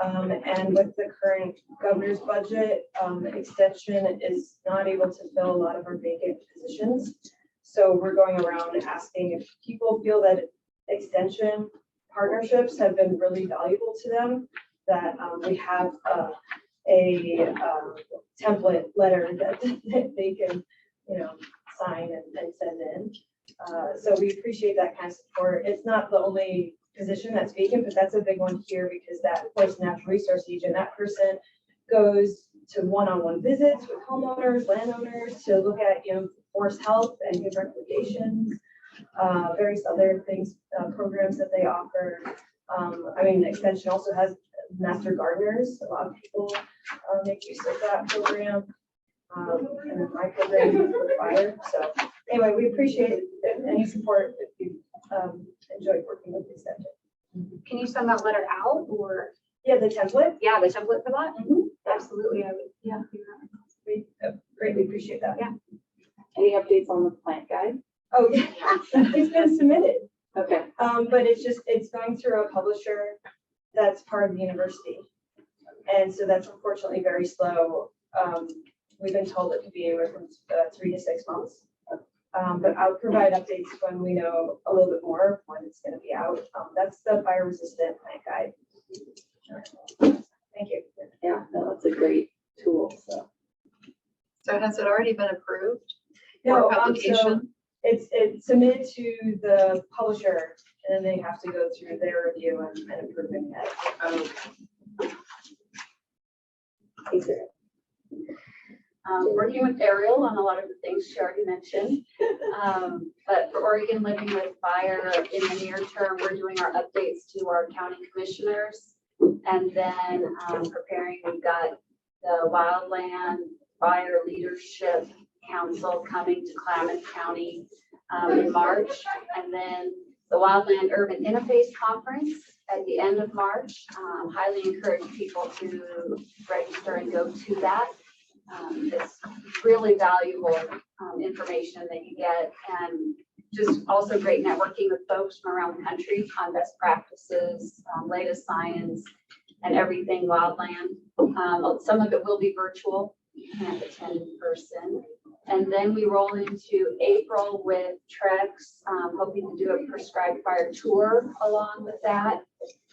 And with the current governor's budget, Extension is not able to fill a lot of our vacant positions. So we're going around asking if people feel that Extension partnerships have been really valuable to them, that we have a template letter that they can, sign and send in. So we appreciate that kind of support. It's not the only position that's vacant, but that's a big one here, because that Forest and Natural Resource Agent, that person goes to one-on-one visits with homeowners, landowners to look at, forest health and give recommendations, various other things, programs that they offer. Extension also has master gardeners. A lot of people make use of that program. And then my program for fire. So anyway, we appreciate any support if you enjoyed working with Extension.
Can you send that letter out, or?
Yeah, the template.
Yeah, the template for that?
Mm-hmm.
Absolutely, I would, yeah.
We greatly appreciate that.
Yeah.
Any updates on the plant guide?
Oh, yeah, it's been submitted.
Okay.
But it's going through a publisher that's part of the university. And so that's unfortunately very slow. we've been told it could be anywhere from 3 to 6 months. But I'll provide updates when we know a little bit more when it's gonna be out. That's the fire resistant plant guide. Thank you.
Yeah, no, that's a great tool, so.
So has it already been approved?
No,
For publication?
It's submitted to the publisher and then they have to go through their review and approving it.
Working with Ariel on a lot of the things she already mentioned. But for Oregon Living with Fire, in the near term, we're doing our updates to our county commissioners. And then preparing, we've got the Wildland Fire Leadership Council coming to Klamath County in March. And then the Wildland Urban Interface Conference at the end of March. Highly encourage people to register and go to that. It's really valuable information that you get, and just also great networking with folks from around the country on best practices, latest science, and everything wildland. Some of it will be virtual, you can't attend in person. And then we roll into April with Trex, hoping to do a prescribed fire tour along with that.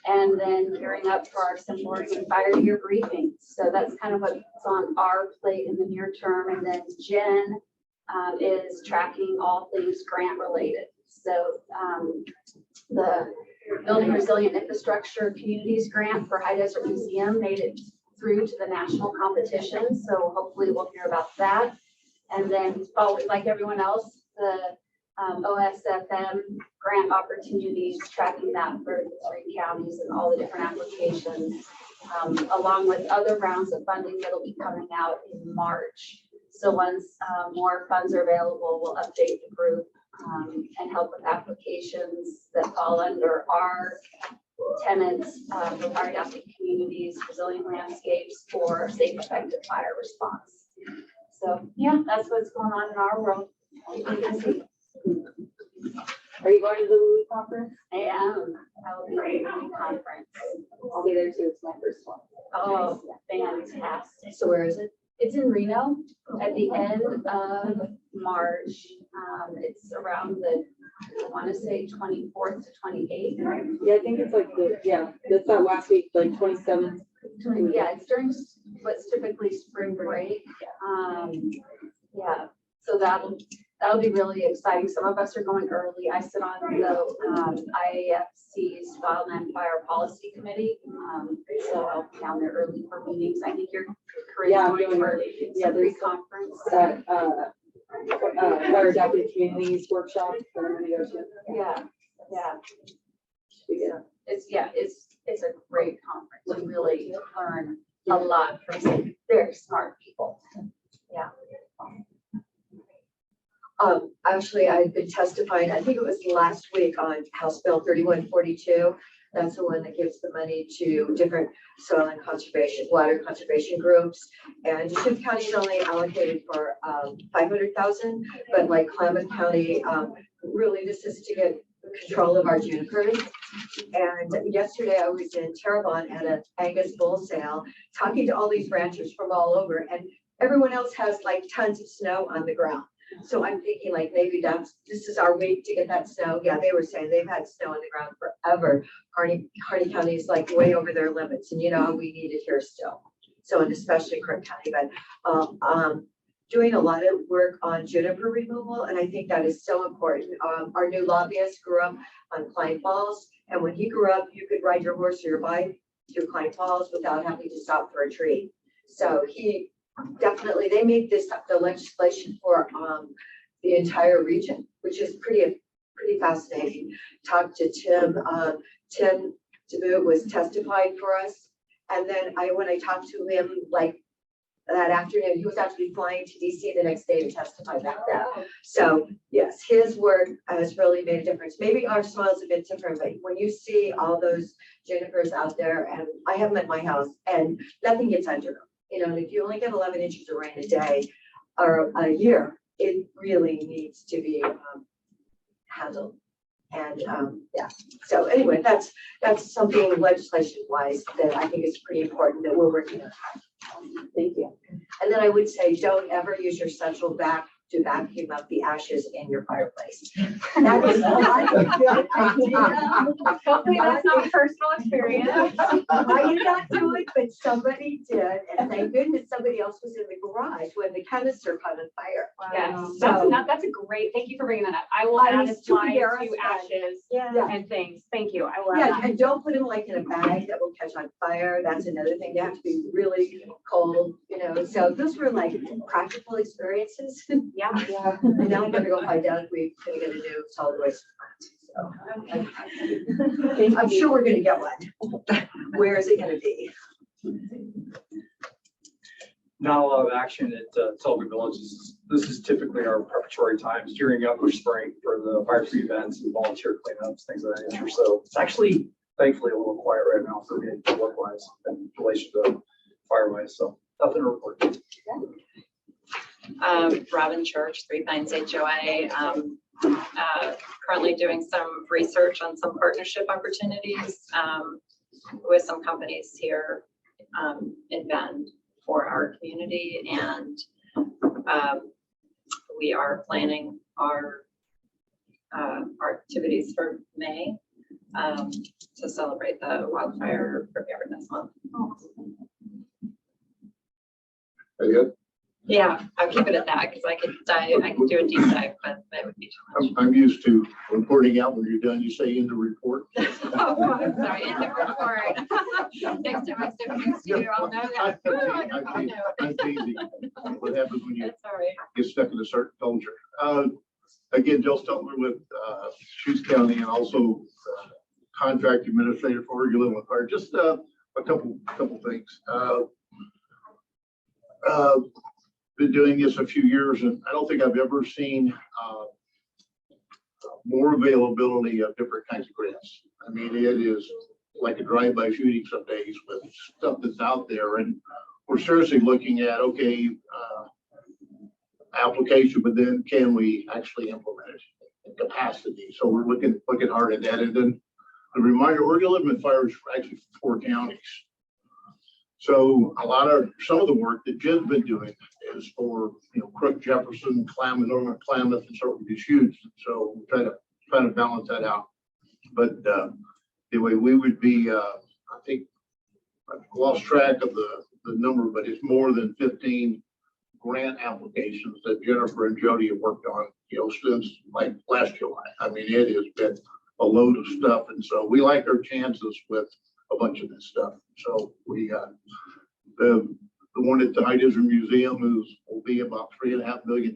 And then gearing up for our Central Oregon Fire Year briefing. So that's kind of what's on our plate in the near term. And then Jen is tracking all things grant related. So the Building Resilient Infrastructure Communities Grant for High Desert Museum made it through to the national competition. So hopefully we'll hear about that. And then, like everyone else, the OSFM grant opportunities, tracking that for the 3 counties and all the different applications, along with other rounds of funding that'll be coming out in March. So once more funds are available, we'll update the group and help with applications that fall under our tenants, the fire adapted communities, resilient landscapes, or safe, effective fire response. So yeah, that's what's going on in our world.
Are you going to the Louis conference?
I am. I will be at the Louis conference.
I'll be there too. It's my first one.
Oh, fantastic.
So where is it?
It's in Reno at the end of March. It's around the, I want to say 24th to 28th.
Yeah, I think it's like that's that last week, like 27th.
Yeah, it's during what's typically spring break. Yeah, so that'll be really exciting. Some of us are going early. I sit on the IAFC's Wildland Fire Policy Committee. So I'll be down there early for meetings. I think you're going for the pre-conference.
That Fire Adapted Communities workshop that I'm gonna go to.
Yeah. It's a great conference. You really learn a lot from some very smart people. Yeah.
Actually, I've been testifying, I think it was last week on House Bill 3142. That's the one that gives the money to different soil and conservation, water conservation groups. And Deschutes County is only allocated for 500,000, but like Klamath County, really this is to get control of our junipers. And yesterday I was in Terrebonne at an Angus bull sale, talking to all these ranchers from all over, and everyone else has like tons of snow on the ground. So I'm thinking like maybe this is our week to get that snow. Yeah, they were saying they've had snow on the ground forever. Harney County is like way over their limits, and you know we need it here still. So, and especially Crook County, but doing a lot of work on juniper removal, and I think that is so important. Our new lobbyist grew up on Klein Falls, and when he grew up, you could ride your horse or your bike through Klein Falls without having to stop for a tree. So he definitely, they make the legislation for the entire region, which is pretty fascinating. Talked to Tim. Tim DeBoot was testifying for us, and then when I talked to him like that afternoon, he was actually flying to DC the next day to testify about that. So yes, his work has really made a difference. Maybe our soil's a bit different, but when you see all those junipers out there, and I have them at my house, and nothing gets under them. You know, if you only get 11 inches of rain a day or a year, it really needs to be handled. And yeah, so anyway, that's something legislation wise that I think is pretty important that we're working on.
Thank you.
And then I would say, don't ever use your central vac to vacuum up the ashes in your fireplace. That is not a good idea.
Hopefully that's not a personal experience.
I did not do it, but somebody did, and thank goodness somebody else was in the garage when the canister caught on fire.
Yes,
So-
that's a great, thank you for bringing that up. I will
I
add a
was
slide
super
to ashes
Yeah.
and things. Thank you. I will add
Yeah,
that.
and don't put them like in a bag that will catch on fire. That's another thing. They have to be really cold, you know. So those were like practical experiences.
Yeah.
And now I'm gonna go find out if we're gonna get a new solid waste plant. So I'm sure we're gonna get one. Where is it gonna be?
Not a lot of action at Tulsa Village. This is typically our preparatory times during upper spring for the fire free events and volunteer cleanups, things of that nature. So it's actually thankfully a little quiet right now for me work wise in relation to fire wise. So nothing to report.
Robin Church, Three Pines HOA, currently doing some research on some partnership opportunities with some companies here in Bend for our community, and we are planning our activities for May to celebrate the Wildfire Preparedness Month. Yeah, I'll keep it at that because I could do a deep dive, but that would be too much.
I'm used to reporting out when you're done, you say in the report.
Oh, I'm sorry, in the report. Next time I sit next to you, I'll know that.
I'm teasing. What happens when you
That's all right.
get stuck in a certain culture? Again, Jill Steltner with Shoes County and also contract administrator for Oregon Living with Fire. Just a couple things. Been doing this a few years, and I don't think I've ever seen more availability of different kinds of grants. I mean, it is like a drive-by shooting some days with stuff that's out there, and we're seriously looking at, okay, application, but then can we actually implement it in capacity? So we're looking hard at that. And then the reminder, Oregon Living with Fire is actually 4 counties. So some of the work that Jen's been doing is for, Crook, Jefferson, Klamath, Northern Klamath, and sort of these huge. So we're trying to balance that out. But anyway, we would be, I think I've lost track of the number, but it's more than 15 grant applications that Jennifer and Jody have worked on, since like last July. I mean, it has been a load of stuff. And so we like our chances with a bunch of this stuff. So we the one at the High Desert Museum will be about $3.5 million,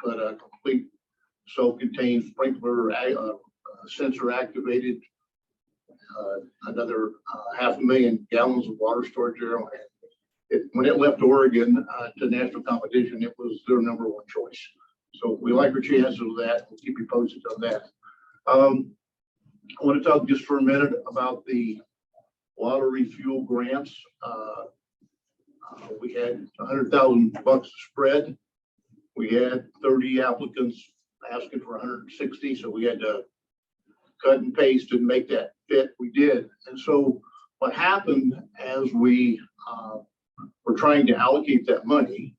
but a complete self-contained sprinkler, sensor activated, another 500,000 gallons of water storage there. When it left Oregon to national competition, it was their #1 choice. So we like our chances of that. We'll keep you posted on that. I want to talk just for a minute about the lottery fuel grants. We had $100,000 spread. We had 30 applicants asking for 160, so we had to cut and paste and make that fit. We did. And so what happened as we were trying to allocate that money,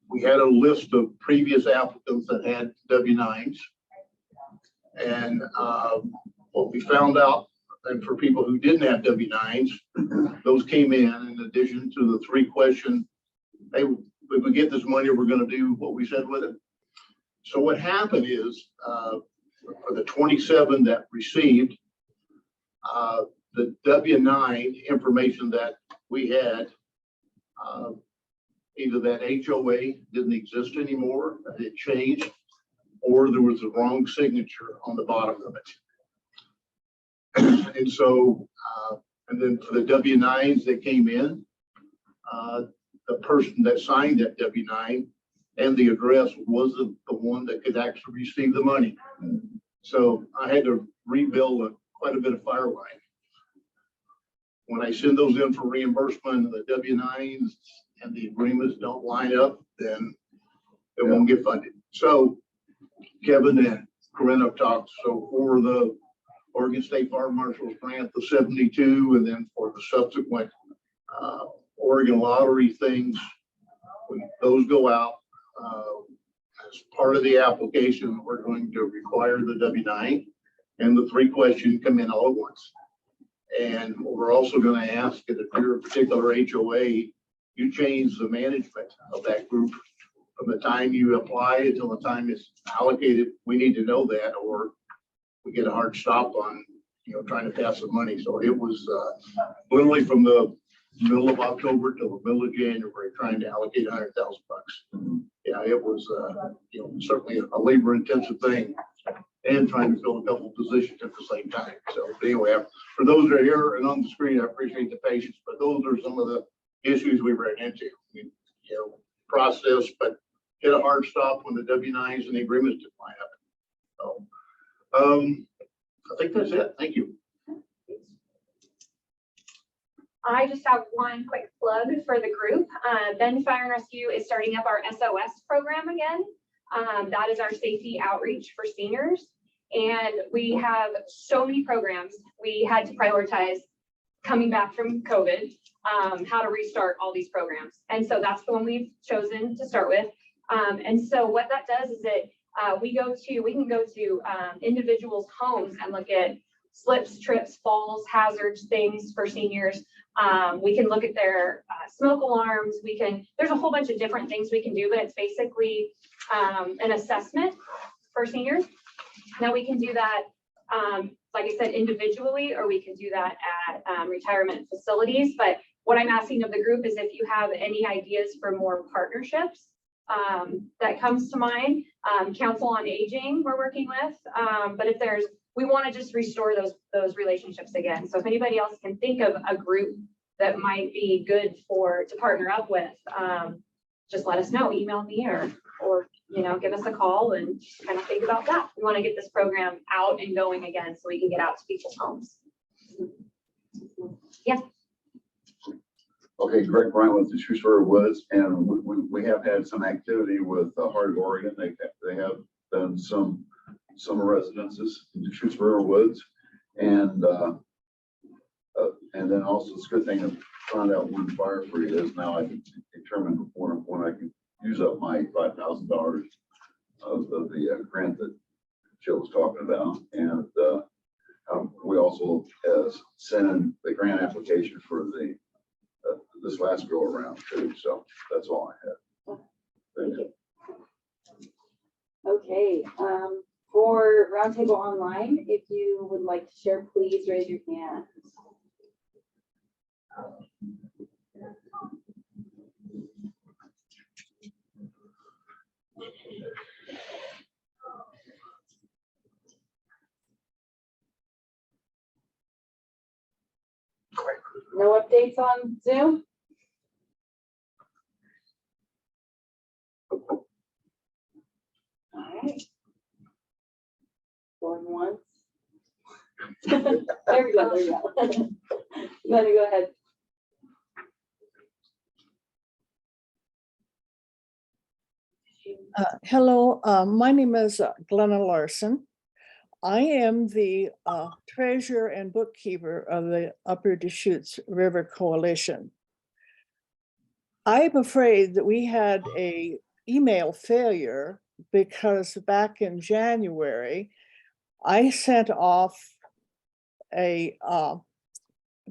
we had a list of previous applicants that had W-9s. And what we found out, and for people who didn't have W-9s, those came in addition to the 3 question, hey, if we get this money, we're going to do what we said with it. So what happened is, for the 27 that received, the W-9 information that we had, either that HOA didn't exist anymore, it changed, or there was a wrong signature on the bottom of it. And so, and then for the W-9s that came in, the person that signed that W-9 and the address wasn't the one that could actually receive the money. So I had to rebuild quite a bit of fire line. When I send those in for reimbursement, the W-9s and the agreements don't line up, then it won't get funded. So Kevin and Corinne have talked. So for the Oregon State Fire Marshal's grant, the 72, and then for the subsequent Oregon lottery things, when those go out, as part of the application, we're going to require the W-9 and the 3 questions come in all at once. And we're also going to ask that if you're a particular HOA, you change the management of that group from the time you apply until the time it's allocated. We need to know that, or we get a hard stop on, trying to pass the money. So it was literally from the middle of October till the middle of January, trying to allocate $100,000. Yeah, it was, certainly a labor-intensive thing, and trying to fill a couple of positions at the same time. So anyway, for those that are here and on the screen, I appreciate the patience, but those are some of the issues we ran into. Process, but hit a hard stop when the W-9s and the agreements didn't line up. So, I think that's it. Thank you.
I just have one quick plug for the group. Bend Fire and Rescue is starting up our SOS program again. That is our safety outreach for seniors. And we have so many programs. We had to prioritize coming back from COVID, how to restart all these programs. And so that's the one we've chosen to start with. And so what that does is that we can go to individuals' homes and look at slips, trips, falls, hazards, things for seniors. We can look at their smoke alarms. There's a whole bunch of different things we can do, but it's basically an assessment for seniors. Now we can do that, like I said, individually, or we can do that at retirement facilities. But what I'm asking of the group is if you have any ideas for more partnerships, that comes to mind. Council on Aging we're working with, but we want to just restore those relationships again. So if anybody else can think of a group that might be good to partner up with, just let us know, email me or give us a call and just kind of think about that. We want to get this program out and going again so we can get out to people's homes. Yeah.
Okay, Greg Bryant with the Shrewsbury Woods, and we have had some activity with Heart of Oregon. They have done some summer residences in the Shrewsbury Woods, and then also it's a good thing to find out when fire free is. Now I can determine when I can use up my $5,000 of the grant that Jill was talking about, and we also sent in the grant application for this last go around too. So that's all I had. Thank you.
Okay, for Roundtable Online, if you would like to share, please raise your hand. No updates on Zoom? All right. Going once. There we go, there we go. You want to go ahead?
Hello, my name is Glenna Larson. I am the treasurer and bookkeeper of the Upper Deschutes River Coalition. I'm afraid that we had an email failure because back in January, I sent off a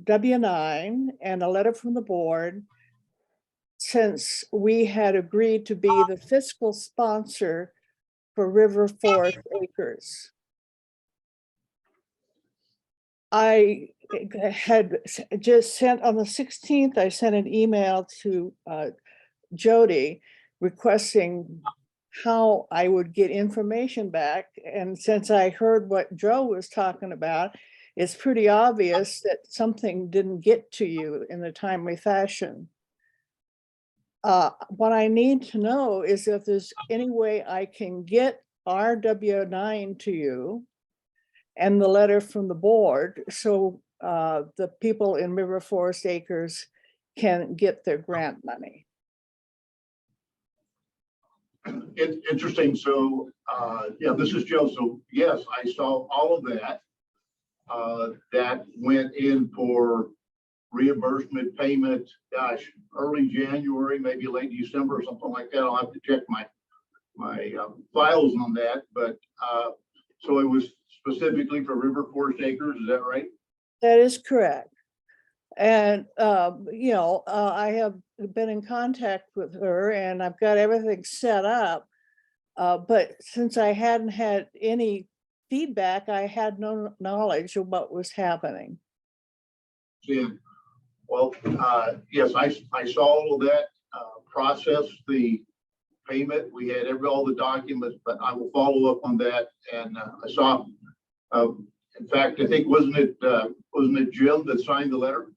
W-9 and a letter from the board, since we had agreed to be the fiscal sponsor for River Forest Acres. I had just sent on the 16th, I sent an email to Jody requesting how I would get information back. And since I heard what Joe was talking about, it's pretty obvious that something didn't get to you in a timely fashion. What I need to know is if there's any way I can get our W-9 to you and the letter from the board, so the people in River Forest Acres can get their grant money.
Interesting. So, yeah, this is Joe. So yes, I saw all of that. That went in for reimbursement payment, gosh, early January, maybe late December or something like that. I'll have to check my files on that, but so it was specifically for River Forest Acres, is that right?
That is correct. And, I have been in contact with her and I've got everything set up. But since I hadn't had any feedback, I had no knowledge of what was happening.
Yeah. Well, yes, I saw all of that, processed the payment. We had all the documents, but I will follow up on that. And I saw, in fact, I think, wasn't it Jim that signed the letter?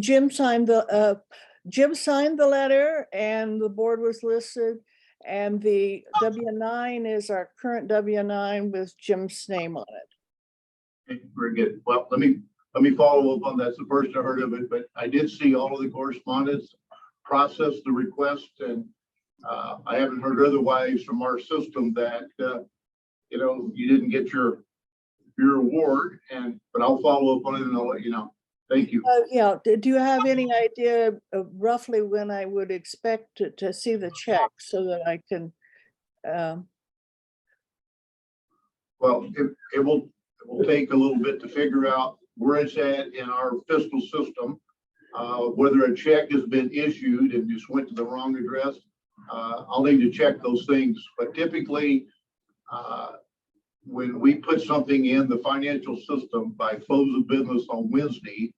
Jim signed the letter and the board was listed. And the W-9 is our current W-9 with Jim's name on it.
Okay, very good. Well, let me follow up on that. It's the first I heard of it, but I did see all of the correspondence, process the request, and I haven't heard otherwise from our system that you didn't get your award, but I'll follow up on it and I'll let you know. Thank you.
Do you have any idea of roughly when I would expect to see the check so that I can?
Well, it will take a little bit to figure out where it's at in our fiscal system, whether a check has been issued and just went to the wrong address. I'll need to check those things, but typically, when we put something in the financial system by close of business on Wednesday,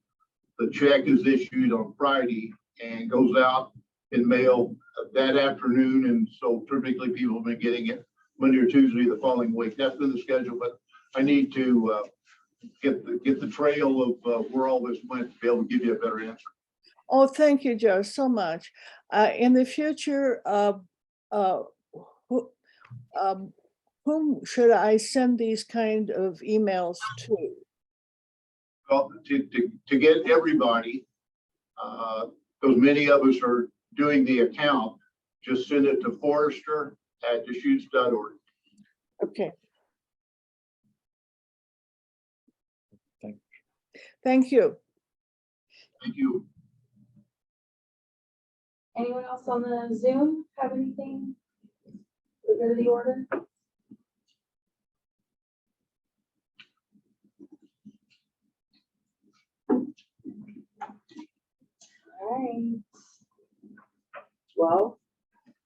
the check is issued on Friday and goes out in mail that afternoon. And so typically people have been getting it Monday or Tuesday the following week. That's been the schedule, but I need to get the trail of where all this went to be able to give you a better answer.
Oh, thank you, Joe, so much. In the future, whom should I send these kind of emails to?
Well, to get everybody, because many of us are doing the account, just send it to forester@deschutes.org.
Okay. Thank you.
Thank you.
Anyone else on the Zoom have anything to go to the order? All right. Well,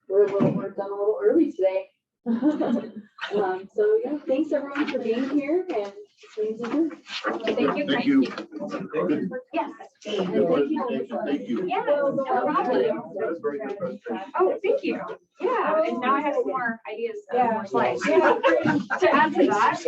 we're done a little early today. So yeah, thanks everyone for being here and things are good.
Thank you.
Thank you.
Yes.
Thank you.
Yeah, no problem. Oh, thank you. Yeah, and now I have some more ideas, more slides to add to that.